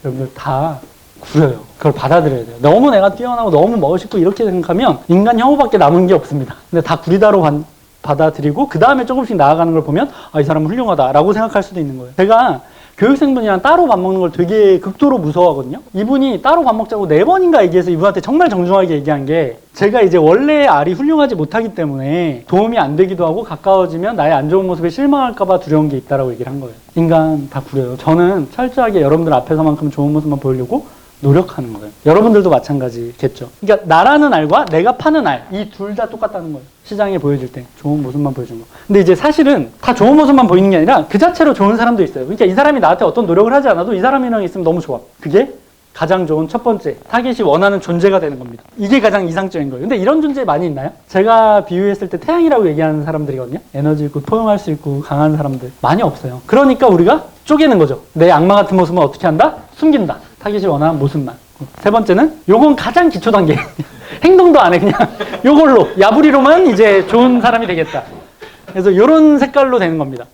여러분들 다 구려요. 그걸 받아들여야 돼요. 너무 내가 뛰어나고 너무 멋있고 이렇게 생각하면 인간 혐오밖에 남은 게 없습니다. 근데 다 구리다로 받아들이고 그 다음에 조금씩 나아가는 걸 보면 이 사람은 훌륭하다라고 생각할 수도 있는 거예요. 제가 교육생분이랑 따로 밥 먹는 걸 되게 극도로 무서워하거든요. 이분이 따로 밥 먹자고 4번인가 얘기해서 이분한테 정말 정중하게 얘기한 게, 제가 이제 원래 R이 훌륭하지 못하기 때문에 도움이 안 되기도 하고 가까워지면 나의 안 좋은 모습에 실망할까봐 두려운 게 있다라고 얘기를 한 거예요. 인간 다 구려요. 저는 철저하게 여러분들 앞에서만큼 좋은 모습만 보이려고 노력하는 거예요. 여러분들도 마찬가지겠죠. 그러니까 나라는 R과 내가 파는 R, 이 둘 다 똑같다는 거예요. 시장에 보여줄 때 좋은 모습만 보여준 거. 근데 이제 사실은 다 좋은 모습만 보이는 게 아니라 그 자체로 좋은 사람도 있어요. 그러니까 이 사람이 나한테 어떤 노력을 하지 않아도 이 사람이랑 있으면 너무 좋아. 그게 가장 좋은 첫 번째, 타겟이 원하는 존재가 되는 겁니다. 이게 가장 이상적인 거예요. 근데 이런 존재 많이 있나요? 제가 비유했을 때 태양이라고 얘기하는 사람들이거든요. 에너지 있고 포용할 수 있고 강한 사람들 많이 없어요. 그러니까 우리가 쪼개는 거죠. 내 악마 같은 모습은 어떻게 한다? 숨긴다. 타겟이 원하는 모습만. 세 번째는 요건 가장 기초 단계. 행동도 안 해. 그냥 요걸로 야부리로만 이제 좋은 사람이 되겠다. 그래서 요런 색깔로 되는 겁니다.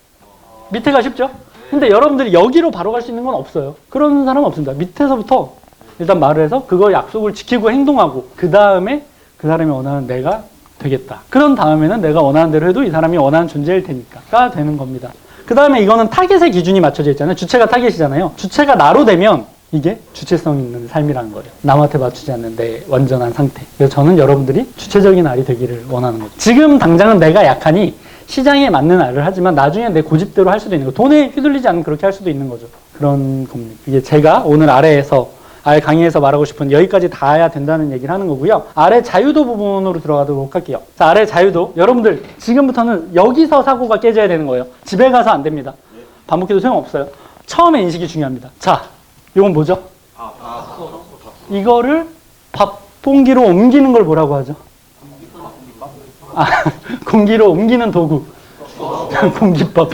밑에가 쉽죠? 근데 여러분들이 여기로 바로 갈 수 있는 건 없어요. 그런 사람은 없습니다. 밑에서부터 일단 말을 해서 그거 약속을 지키고 행동하고 그 다음에 그 사람이 원하는 내가 되겠다. 그런 다음에는 내가 원하는 대로 해도 이 사람이 원하는 존재일 테니까가 되는 겁니다. 그 다음에 이거는 타겟의 기준이 맞춰져 있잖아요. 주체가 타겟이잖아요. 주체가 나로 되면 이게 주체성 있는 삶이라는 거예요. 남한테 맞추지 않는 내 완전한 상태. 그래서 저는 여러분들이 주체적인 알이 되기를 원하는 거죠. 지금 당장은 내가 약하니 시장에 맞는 알을 하지만 나중에 내 고집대로 할 수도 있는 거. 돈에 휘둘리지 않으면 그렇게 할 수도 있는 거죠. 그런 겁니다. 이게 제가 오늘 아래에서 알 강의에서 말하고 싶은 여기까지 닿아야 된다는 얘기를 하는 거고요. 아래 자유도 부분으로 들어가도록 할게요. 자, 아래 자유도. 여러분들 지금부터는 여기서 사고가 깨져야 되는 거예요. 집에 가서 안 됩니다. 반복해도 소용없어요. 처음에 인식이 중요합니다. 자, 이건 뭐죠? 이거를 밥 봉기로 옮기는 걸 뭐라고 하죠? 아, 공기로 옮기는 도구. 공기법.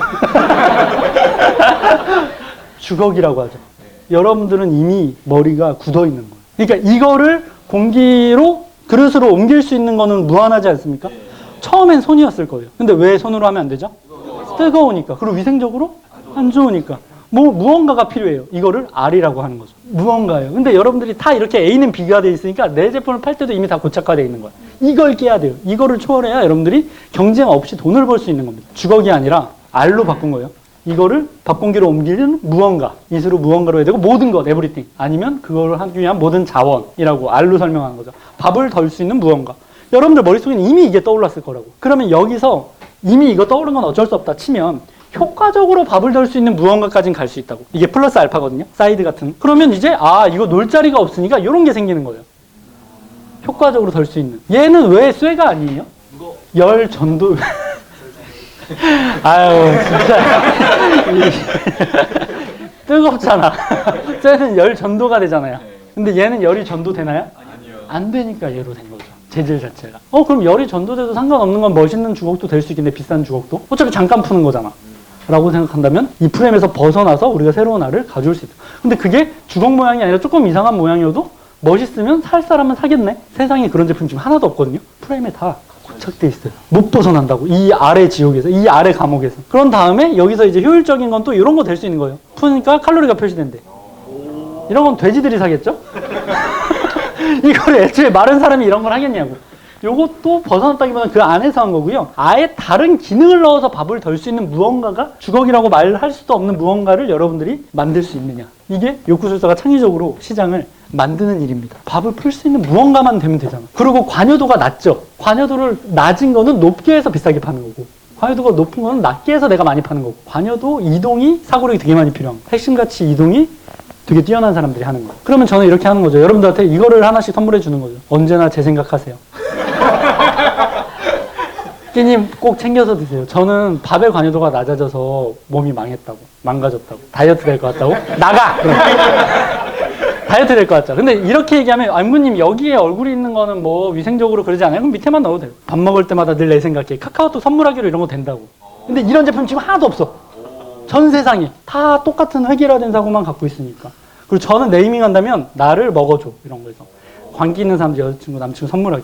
주걱이라고 하죠. 여러분들은 이미 머리가 굳어 있는 거예요. 그러니까 이거를 공기로 그릇으로 옮길 수 있는 거는 무한하지 않습니까? 처음엔 손이었을 거예요. 근데 왜 손으로 하면 안 되죠? 뜨거우니까. 그리고 위생적으로 안 좋으니까. 무언가가 필요해요. 이거를 R이라고 하는 거죠. 무언가예요. 근데 여러분들이 다 이렇게 A는 B가 돼 있으니까 내 제품을 팔 때도 이미 다 고착화되어 있는 거예요. 이걸 깨야 돼요. 이거를 초월해야 여러분들이 경쟁 없이 돈을 벌 수 있는 겁니다. 주걱이 아니라 R로 바꾼 거예요. 이거를 밥공기로 옮기는 무언가, 이수로 무언가로 해야 되고 모든 것, 에브리띵. 아니면 그걸 하기 위한 모든 자원이라고 R로 설명하는 거죠. 밥을 덜 수 있는 무언가. 여러분들 머릿속에는 이미 이게 떠올랐을 거라고. 그러면 여기서 이미 이거 떠오른 건 어쩔 수 없다 치면 효과적으로 밥을 덜 수 있는 무언가까지는 갈 수 있다고. 이게 플러스 알파거든요. 사이드 같은. 그러면 이제 이거 놀 자리가 없으니까 이런 게 생기는 거예요. 효과적으로 덜 수 있는. 얘는 왜 쇠가 아니에요? 열 전도. 아유 진짜 뜨겁잖아. 쇠는 열 전도가 되잖아요. 근데 얘는 열이 전도되나요? 아니요. 안 되니까 얘로 된 거죠. 재질 자체가. 그럼 열이 전도돼도 상관없는 건 멋있는 주걱도 될 수 있겠네. 비싼 주걱도. 어차피 잠깐 푸는 거잖아. 라고 생각한다면 이 프레임에서 벗어나서 우리가 새로운 알을 가져올 수 있다. 근데 그게 주걱 모양이 아니라 조금 이상한 모양이어도 멋있으면 살 사람은 사겠네. 세상에 그런 제품 지금 하나도 없거든요. 프레임에 다 고착돼 있어요. 못 벗어난다고. 이 아래 지옥에서, 이 아래 감옥에서. 그런 다음에 여기서 이제 효율적인 건 또 이런 거 될 수 있는 거예요. 푸니까 칼로리가 표시된대. 이런 건 돼지들이 사겠죠? 이걸 애초에 마른 사람이 이런 걸 하겠냐고. 요것도 벗어났다기보다는 그 안에서 한 거고요. 아예 다른 기능을 넣어서 밥을 덜 수 있는 무언가가 주걱이라고 말할 수도 없는 무언가를 여러분들이 만들 수 있느냐. 이게 욕구술사가 창의적으로 시장을 만드는 일입니다. 밥을 풀 수 있는 무언가만 되면 되잖아. 그리고 관여도가 낮죠. 관여도를 낮은 거는 높게 해서 비싸게 파는 거고, 관여도가 높은 거는 낮게 해서 내가 많이 파는 거고, 관여도 이동이 사고력이 되게 많이 필요한 거예요. 핵심가치 이동이 되게 뛰어난 사람들이 하는 거예요. 그러면 저는 이렇게 하는 거죠. 여러분들한테 이거를 하나씩 선물해 주는 거죠. 언제나 제 생각하세요. 끼님 꼭 챙겨서 드세요. 저는 밥의 관여도가 낮아져서 몸이 망했다고, 망가졌다고, 다이어트 될 것 같다고, 나가! 다이어트 될 것 같죠. 근데 이렇게 얘기하면 안구님 여기에 얼굴이 있는 거는 뭐 위생적으로 그러지 않아요? 그럼 밑에만 넣어도 돼요. 밥 먹을 때마다 늘 내 생각해. 카카오톡 선물하기로 이런 거 된다고. 근데 이런 제품 지금 하나도 없어. 전 세상에 다 똑같은 획일화된 사고만 갖고 있으니까. 그리고 저는 네이밍 한다면 나를 먹어줘, 이런 거에서 관계 있는 사람들, 여자친구, 남친구 선물하기.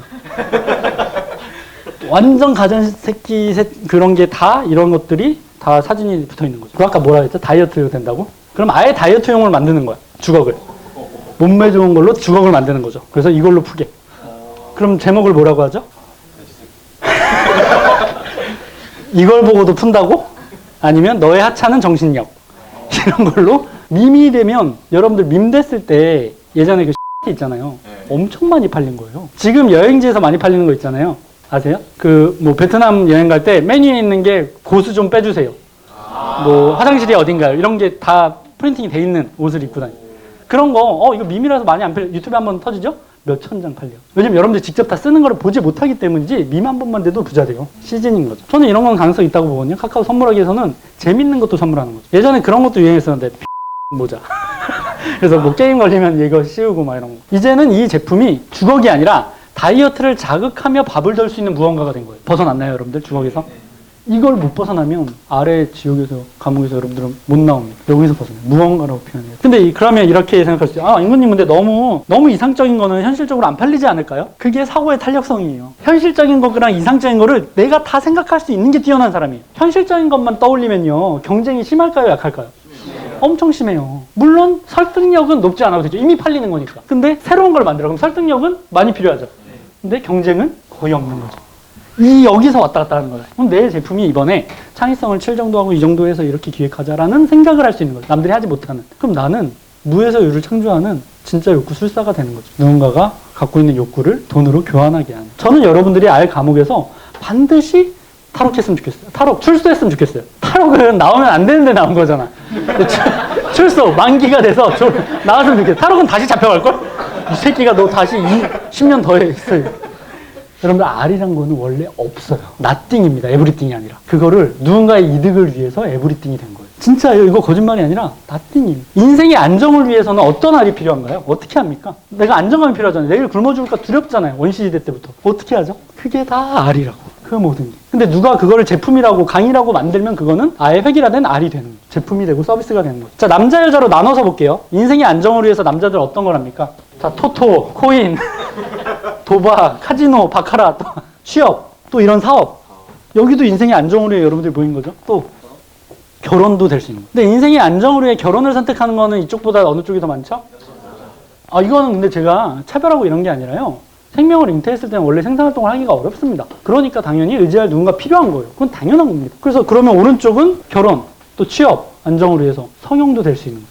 완전 가전 새끼 그런 게 다 이런 것들이 다 사진이 붙어 있는 거죠. 그 아까 뭐라 했죠? 다이어트 된다고? 그럼 아예 다이어트용을 만드는 거야. 주걱을. 몸매 좋은 걸로 주걱을 만드는 거죠. 그래서 이걸로 푸게. 그럼 제목을 뭐라고 하죠? 이걸 보고도 푼다고? 아니면 너의 하찮은 정신력. 이런 걸로 밈이 되면, 여러분들 밈 됐을 때 예전에 그 있잖아요. 엄청 많이 팔린 거예요. 지금 여행지에서 많이 팔리는 거 있잖아요. 아세요? 뭐 베트남 여행 갈 때 메뉴에 있는 게 고수 좀 빼주세요. 뭐 화장실이 어딘가요? 이런 게 다 프린팅이 돼 있는 옷을 입고 다니. 그런 거 이거 밈이라서 많이 안 팔려. 유튜브에 한번 터지죠? 몇천 장 팔려. 왜냐면 여러분들 직접 다 쓰는 거를 보지 못하기 때문이지 밈 한 번만 돼도 부자 돼요. 시즌인 거죠. 저는 이런 건 가능성 있다고 보거든요. 카카오 선물하기에서는 재밌는 것도 선물하는 거죠. 예전에 그런 것도 유행했었는데 모자. 그래서 뭐 게임 걸리면 이거 씌우고 막 이런 거. 이제는 이 제품이 주걱이 아니라 다이어트를 자극하며 밥을 덜 수 있는 무언가가 된 거예요. 벗어났나요, 여러분들? 주걱에서? 이걸 못 벗어나면 아래 지옥에서, 감옥에서 여러분들은 못 나옵니다. 여기서 벗어나요. 무언가라고 표현해요. 근데 그러면 이렇게 생각할 수 있어요. 임금님 근데 너무 이상적인 거는 현실적으로 안 팔리지 않을까요? 그게 사고의 탄력성이에요. 현실적인 거랑 이상적인 거를 내가 다 생각할 수 있는 게 뛰어난 사람이에요. 현실적인 것만 떠올리면요. 경쟁이 심할까요? 약할까요? 엄청 심해요. 물론 설득력은 높지 않아도 되죠. 이미 팔리는 거니까. 근데 새로운 걸 만들어. 그럼 설득력은 많이 필요하죠. 근데 경쟁은 거의 없는 거죠. 여기서 왔다 갔다 하는 거예요. 그럼 내 제품이 이번에 창의성을 7 정도 하고 이 정도 해서 이렇게 기획하자라는 생각을 할 수 있는 거예요. 남들이 하지 못하는. 그럼 나는 무에서 유를 창조하는 진짜 욕구술사가 되는 거죠. 누군가가 갖고 있는 욕구를 돈으로 교환하게 하는. 저는 여러분들이 알 과목에서 반드시 탈옥했으면 좋겠어요. 탈옥, 출소했으면 좋겠어요. 탈옥은 나오면 안 되는데 나온 거잖아. 출소, 만기가 돼서 나왔으면 좋겠어요. 탈옥은 다시 잡혀갈걸? 이 새끼가 너 다시 10년 더 했어요. 여러분들 R이란 거는 원래 없어요. nothing입니다. everything이 아니라. 그거를 누군가의 이득을 위해서 everything이 된 거예요. 진짜예요. 이거 거짓말이 아니라 nothing이에요. 인생의 안정을 위해서는 어떤 R이 필요한가요? 어떻게 합니까? 내가 안정감이 필요하잖아요. 내일 굶어 죽을까 두렵잖아요. 원시시대 때부터. 어떻게 하죠? 그게 다 R이라고. 그 모든 게. 근데 누가 그거를 제품이라고 강의라고 만들면 그거는 아예 획일화된 R이 되는 거예요. 제품이 되고 서비스가 되는 거죠. 자, 남자 여자로 나눠서 볼게요. 인생의 안정을 위해서 남자들 어떤 걸 합니까? 자, 토토, 코인, 도박, 카지노, 바카라, 또 취업, 또 이런 사업. 여기도 인생의 안정을 위해 여러분들이 보인 거죠. 또 결혼도 될 수 있는 거예요. 근데 인생의 안정을 위해 결혼을 선택하는 거는 이쪽보다 어느 쪽이 더 많죠? 이거는 근데 제가 차별하고 이런 게 아니라요. 생명을 잉태했을 때는 원래 생산활동을 하기가 어렵습니다. 그러니까 당연히 의지할 누군가 필요한 거예요. 그건 당연한 겁니다. 그래서 그러면 오른쪽은 결혼, 또 취업, 안정을 위해서 성형도 될 수 있는 거예요.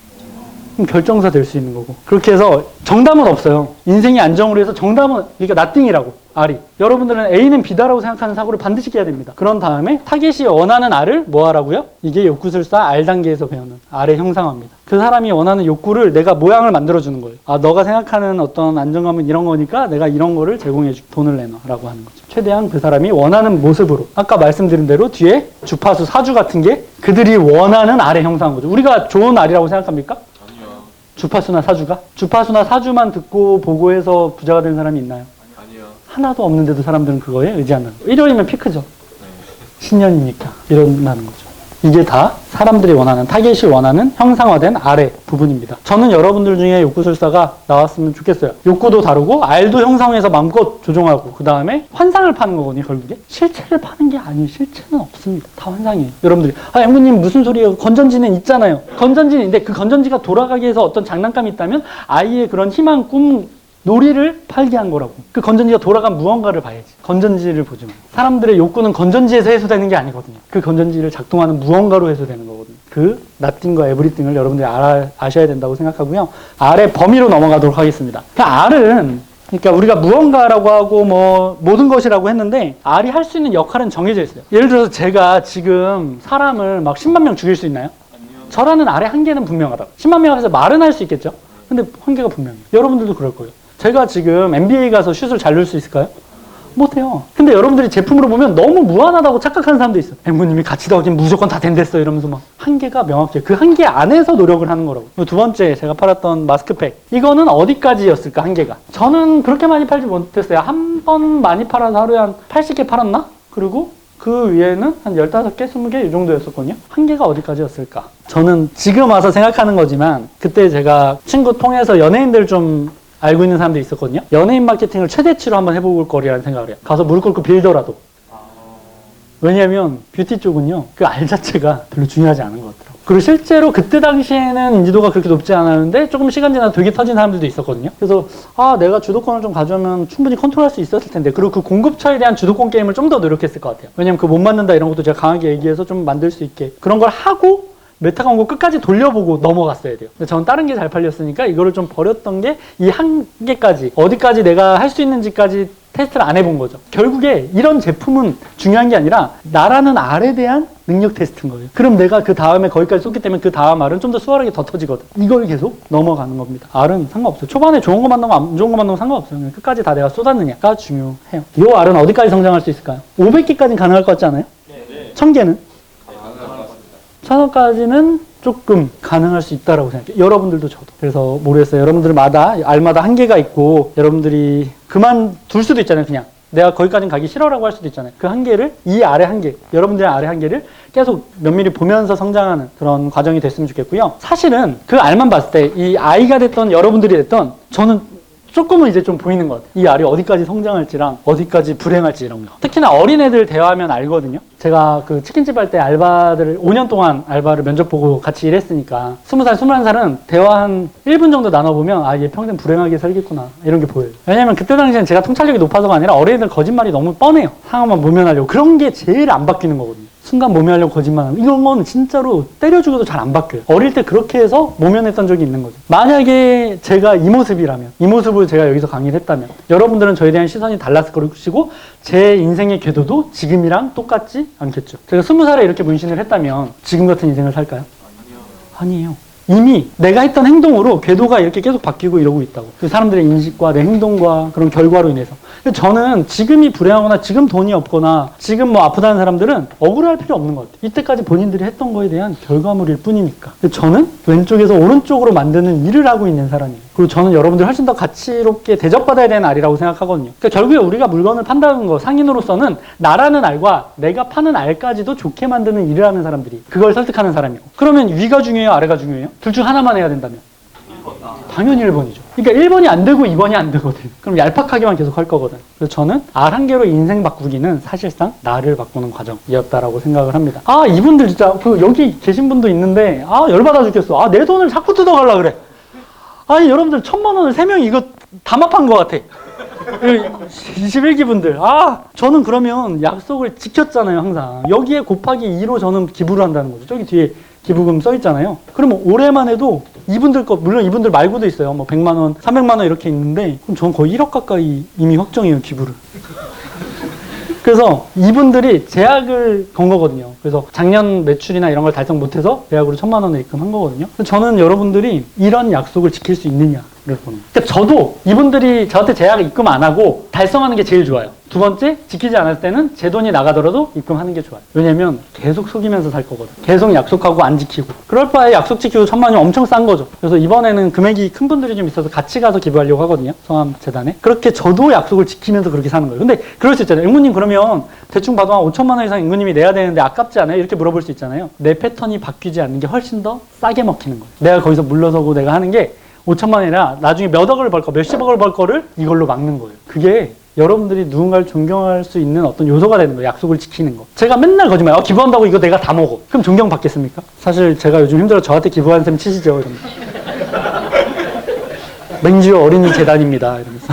그럼 결정사 될 수 있는 거고. 그렇게 해서 정답은 없어요. 인생의 안정을 위해서 정답은, 그러니까 nothing이라고, R이. 여러분들은 A는 B다라고 생각하는 사고를 반드시 깨야 됩니다. 그런 다음에 타겟이 원하는 R을 뭐 하라고요? 이게 욕구술사 R 단계에서 배우는 R의 형상화입니다. 그 사람이 원하는 욕구를 내가 모양을 만들어주는 거예요. 너가 생각하는 어떤 안정감은 이런 거니까 내가 이런 거를 제공해줄게. 돈을 내놔라고 하는 거죠. 최대한 그 사람이 원하는 모습으로. 아까 말씀드린 대로 뒤에 주파수, 사주 같은 게 그들이 원하는 R의 형상인 거죠. 우리가 좋은 R이라고 생각합니까? 주파수나 사주가? 주파수나 사주만 듣고 보고해서 부자가 된 사람이 있나요? 아니요. 하나도 없는데도 사람들은 그거에 의지한다는 거예요. 일요일이면 피크죠. 신년이니까 이런다는 거죠. 이게 다 사람들이 원하는, 타겟이 원하는 형상화된 R의 부분입니다. 저는 여러분들 중에 욕구술사가 나왔으면 좋겠어요. 욕구도 다르고 R도 형상해서 마음껏 조종하고 그 다음에 환상을 파는 거거든요. 결국에 실체를 파는 게 아니에요. 실체는 없습니다. 다 환상이에요. 여러분들이 앵무님 무슨 소리예요? 건전지는 있잖아요. 건전지인데 그 건전지가 돌아가게 해서 어떤 장난감이 있다면 아이의 그런 희망, 꿈, 놀이를 팔게 한 거라고. 그 건전지가 돌아간 무언가를 봐야지. 건전지를 보지 마. 사람들의 욕구는 건전지에서 해소되는 게 아니거든요. 그 건전지를 작동하는 무언가로 해소되는 거거든요. 그 nothing과 everything을 여러분들이 아셔야 된다고 생각하고요. R의 범위로 넘어가도록 하겠습니다. 그러니까 R은, 그러니까 우리가 무언가라고 하고 뭐 모든 것이라고 했는데 R이 할 수 있는 역할은 정해져 있어요. 예를 들어서 제가 지금 사람을 막 10만 명 죽일 수 있나요? 아니요. 저라는 R의 한계는 분명하다. 10만 명 앞에서 말은 할 수 있겠죠? 근데 한계가 분명해요. 여러분들도 그럴 거예요. 제가 지금 NBA 가서 슛을 잘 넣을 수 있을까요? 못해요. 근데 여러분들이 제품으로 보면 너무 무한하다고 착각하는 사람도 있어요. 앵무님이 같이 더하긴 무조건 다 된댔어 이러면서 막. 한계가 명확해요. 그 한계 안에서 노력을 하는 거라고. 두 번째 제가 팔았던 마스크팩. 이거는 어디까지였을까 한계가? 저는 그렇게 많이 팔지 못했어요. 한 번 많이 팔아서 하루에 한 80개 팔았나? 그리고 그 위에는 한 15개, 20개 이 정도였었거든요. 한계가 어디까지였을까? 저는 지금 와서 생각하는 거지만 그때 제가 친구 통해서 연예인들 좀 알고 있는 사람들이 있었거든요. 연예인 마케팅을 최대치로 한번 해볼 거리라는 생각을 해요. 가서 무릎 꿇고 빌더라도. 왜냐하면 뷰티 쪽은요. 그 알 자체가 별로 중요하지 않은 것 같더라고요. 그리고 실제로 그때 당시에는 인지도가 그렇게 높지 않았는데 조금 시간 지나서 되게 터진 사람들도 있었거든요. 그래서 내가 주도권을 좀 가져오면 충분히 컨트롤할 수 있었을 텐데, 그리고 그 공급처에 대한 주도권 게임을 좀 더 노력했을 것 같아요. 왜냐면 그 못 맞는다 이런 것도 제가 강하게 얘기해서 좀 만들 수 있게 그런 걸 하고 메타가 온 거 끝까지 돌려보고 넘어갔어야 돼요. 근데 저는 다른 게 잘 팔렸으니까 이거를 좀 버렸던 게 이 한계까지, 어디까지 내가 할 수 있는지까지 테스트를 안 해본 거죠. 결국에 이런 제품은 중요한 게 아니라 나라는 R에 대한 능력 테스트인 거예요. 그럼 내가 그 다음에 거기까지 쏟기 때문에 그 다음 R은 좀 더 수월하게 더 터지거든. 이걸 계속 넘어가는 겁니다. R은 상관없어요. 초반에 좋은 거 만나고 안 좋은 거 만나고 상관없어요. 그냥 끝까지 다 내가 쏟았느냐가 중요해요. 이 R은 어디까지 성장할 수 있을까요? 500개까지는 가능할 것 같지 않아요? 네. 1000개는? 1000원까지는 조금 가능할 수 있다라고 생각해요. 여러분들도 저도. 그래서 모르겠어요. 여러분들마다 알마다 한계가 있고 여러분들이 그만둘 수도 있잖아요. 그냥 내가 거기까지는 가기 싫어라고 할 수도 있잖아요. 그 한계를, 이 아래 한계, 여러분들의 아래 한계를 계속 면밀히 보면서 성장하는 그런 과정이 됐으면 좋겠고요. 사실은 그 알만 봤을 때 이 아이가 됐던 여러분들이 됐던 저는 조금은 이제 좀 보이는 것 같아요. 이 알이 어디까지 성장할지랑 어디까지 불행할지 이런 거. 특히나 어린애들 대화하면 알거든요. 제가 그 치킨집 할 때 알바를 5년 동안 알바를 면접 보고 같이 일했으니까 20살, 21살은 대화 한 1분 정도 나눠보면 아, 얘 평생 불행하게 살겠구나 이런 게 보여요. 왜냐면 그때 당시엔 제가 통찰력이 높아서가 아니라 어린애들 거짓말이 너무 뻔해요. 상황만 모면하려고. 그런 게 제일 안 바뀌는 거거든요. 순간 모면하려고 거짓말하면 이런 건 진짜로 때려 죽여도 잘 안 바뀌어요. 어릴 때 그렇게 해서 모면했던 적이 있는 거죠. 만약에 제가 이 모습이라면, 이 모습을 제가 여기서 강의를 했다면 여러분들은 저에 대한 시선이 달랐을 것이고 제 인생의 궤도도 지금이랑 똑같지 않겠죠. 제가 20살에 이렇게 문신을 했다면 지금 같은 인생을 살까요? 아니에요. 이미 내가 했던 행동으로 궤도가 이렇게 계속 바뀌고 이러고 있다고. 그 사람들의 인식과 내 행동과 그런 결과로 인해서. 저는 지금이 불행하거나 지금 돈이 없거나 지금 뭐 아프다는 사람들은 억울할 필요 없는 것 같아요. 이때까지 본인들이 했던 거에 대한 결과물일 뿐이니까. 저는 왼쪽에서 오른쪽으로 만드는 일을 하고 있는 사람이에요. 그리고 저는 여러분들 훨씬 더 가치롭게 대접받아야 되는 알이라고 생각하거든요. 그러니까 결국에 우리가 물건을 판다는 거, 상인으로서는 나라는 알과 내가 파는 알까지도 좋게 만드는 일을 하는 사람들이 그걸 설득하는 사람이고. 그러면 위가 중요해요? 아래가 중요해요? 둘 중 하나만 해야 된다면? 당연히 1번이죠. 그러니까 1번이 안 되고 2번이 안 되거든. 그럼 얄팍하게만 계속 할 거거든. 그래서 저는 알 한 개로 인생 바꾸기는 사실상 나를 바꾸는 과정이었다라고 생각을 합니다. 아, 이분들 진짜 여기 계신 분도 있는데 열받아 죽겠어. 내 돈을 자꾸 뜯어가려고 그래. 아니 여러분들 1000만 원을 3명이 이거 담합한 것 같아. 21기 분들. 저는 그러면 약속을 지켰잖아요, 항상. 여기에 곱하기 2로 저는 기부를 한다는 거죠. 저기 뒤에 기부금 써 있잖아요. 그러면 올해만 해도 이분들 거, 물론 이분들 말고도 있어요. 뭐 100만 원, 300만 원 이렇게 있는데 그럼 저는 거의 1억 가까이 이미 확정해요, 기부를. 그래서 이분들이 제약을 건 거거든요. 그래서 작년 매출이나 이런 걸 달성 못해서 제약으로 1000만 원을 입금한 거거든요. 저는 여러분들이 이런 약속을 지킬 수 있느냐를 보는 거예요. 그러니까 저도 이분들이 저한테 제약을 입금 안 하고 달성하는 게 제일 좋아요. 두 번째, 지키지 않을 때는 제 돈이 나가더라도 입금하는 게 좋아요. 왜냐면 계속 속이면서 살 거거든. 계속 약속하고 안 지키고. 그럴 바에 약속 지키고 1000만 원이 엄청 싼 거죠. 그래서 이번에는 금액이 큰 분들이 좀 있어서 같이 가서 기부하려고 하거든요. 성함재단에. 그렇게 저도 약속을 지키면서 그렇게 사는 거예요. 근데 그럴 수 있잖아요. 응무님 그러면 대충 봐도 한 5천만 원 이상 응무님이 내야 되는데 아깝지 않아요? 이렇게 물어볼 수 있잖아요. 내 패턴이 바뀌지 않는 게 훨씬 더 싸게 먹히는 거예요. 내가 거기서 물러서고 내가 하는 게 5천만 원이라 나중에 몇 억을 벌 거, 몇십억을 벌 거를 이걸로 막는 거예요. 그게 여러분들이 누군가를 존경할 수 있는 어떤 요소가 되는 거예요. 약속을 지키는 거. 제가 맨날 거짓말, 기부한다고 이거 내가 다 먹어. 그럼 존경 받겠습니까? 사실 제가 요즘 힘들어 저한테 기부하는 셈 치시죠. 이러면서. 맹지호 어린이 재단입니다. 이러면서.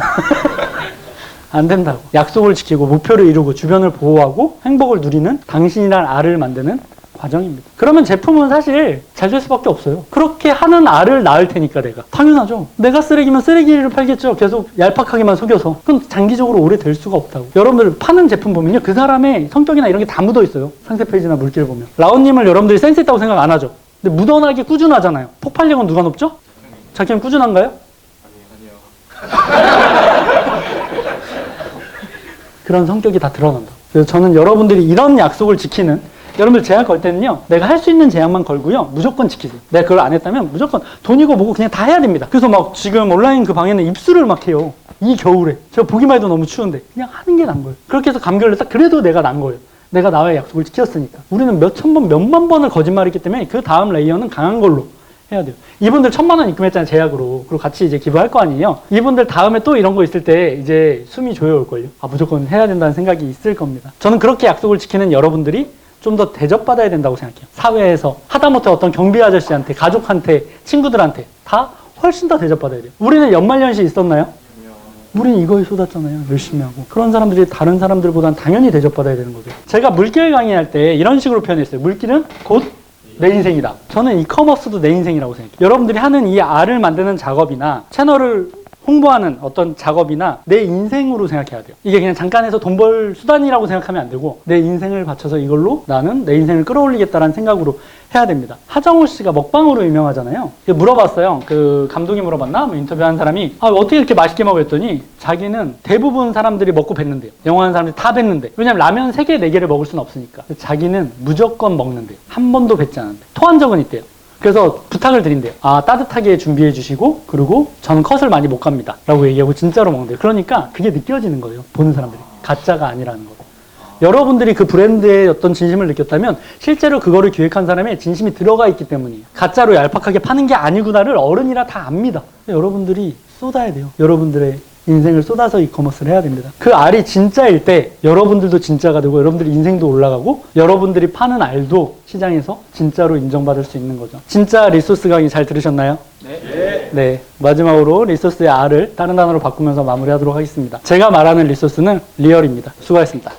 안 된다고. 약속을 지키고 목표를 이루고 주변을 보호하고 행복을 누리는 당신이란 알을 만드는 과정입니다. 그러면 제품은 사실 잘 될 수밖에 없어요. 그렇게 하는 알을 낳을 테니까 내가. 당연하죠. 내가 쓰레기면 쓰레기를 팔겠죠. 계속 얄팍하게만 속여서. 그럼 장기적으로 오래 될 수가 없다고. 여러분들 파는 제품 보면요. 그 사람의 성격이나 이런 게 다 묻어 있어요. 상세 페이지나 물기를 보면. 라온님을 여러분들이 센스 있다고 생각 안 하죠. 근데 무던하게 꾸준하잖아요. 폭발력은 누가 높죠? 자기는 꾸준한가요? 아니요. 그런 성격이 다 드러난다. 그래서 저는 여러분들이 이런 약속을 지키는 여러분들 제약 걸 때는요, 내가 할 수 있는 제약만 걸고요, 무조건 지키세요. 내가 그걸 안 했다면 무조건 돈이고 뭐고 그냥 다 해야 됩니다. 그래서 막 지금 온라인 그 방에는 입술을 막 해요. 이 겨울에. 제가 보기만 해도 너무 추운데. 그냥 하는 게 난 거예요. 그렇게 해서 감결을 딱 그래도 내가 난 거예요. 내가 나와의 약속을 지켰으니까. 우리는 몇천 번, 몇만 번을 거짓말했기 때문에 그 다음 레이어는 강한 걸로 해야 돼요. 이분들 1000만 원 입금했잖아요, 제약으로. 그리고 같이 이제 기부할 거 아니에요. 이분들 다음에 또 이런 거 있을 때 이제 숨이 조여올걸요. 무조건 해야 된다는 생각이 있을 겁니다. 저는 그렇게 약속을 지키는 여러분들이 좀 더 대접받아야 된다고 생각해요. 사회에서 하다못해 어떤 경비 아저씨한테, 가족한테, 친구들한테 다 훨씬 더 대접받아야 돼요. 우리는 연말연시 있었나요? 우리는 이거에 쏟았잖아요. 열심히 하고. 그런 사람들이 다른 사람들보다는 당연히 대접받아야 되는 거죠. 제가 물길 강의할 때 이런 식으로 표현했어요. 물길은 곧 내 인생이다. 저는 이커머스도 내 인생이라고 생각해요. 여러분들이 하는 이 알을 만드는 작업이나 채널을 홍보하는 어떤 작업이나 내 인생으로 생각해야 돼요. 이게 그냥 잠깐 해서 돈 벌 수단이라고 생각하면 안 되고 내 인생을 바쳐서 이걸로 나는 내 인생을 끌어올리겠다라는 생각으로 해야 됩니다. 하정우 씨가 먹방으로 유명하잖아요. 물어봤어요. 그 감독이 물어봤나? 뭐 인터뷰한 사람이 어떻게 이렇게 맛있게 먹어 했더니 자기는 대부분 사람들이 먹고 뱉는데요. 영화하는 사람들이 다 뱉는데. 왜냐면 라면 3개, 4개를 먹을 수는 없으니까. 자기는 무조건 먹는데요. 한 번도 뱉지 않았는데. 토한 적은 있대요. 그래서 부탁을 드린대요. 따뜻하게 준비해 주시고 그리고 저는 컷을 많이 못 갑니다 라고 얘기하고 진짜로 먹는데요. 그러니까 그게 느껴지는 거예요. 보는 사람들이. 가짜가 아니라는 거. 여러분들이 그 브랜드의 어떤 진심을 느꼈다면 실제로 그거를 기획한 사람의 진심이 들어가 있기 때문이에요. 가짜로 얄팍하게 파는 게 아니구나를 어른이라 다 압니다. 여러분들이 쏟아야 돼요. 여러분들의 인생을 쏟아서 이커머스를 해야 됩니다. 그 알이 진짜일 때 여러분들도 진짜가 되고 여러분들의 인생도 올라가고 여러분들이 파는 알도 시장에서 진짜로 인정받을 수 있는 거죠. 진짜 리소스 강의 잘 들으셨나요? 네. 마지막으로 리소스의 R을 다른 단어로 바꾸면서 마무리하도록 하겠습니다. 제가 말하는 리소스는 리얼입니다. 수고하셨습니다.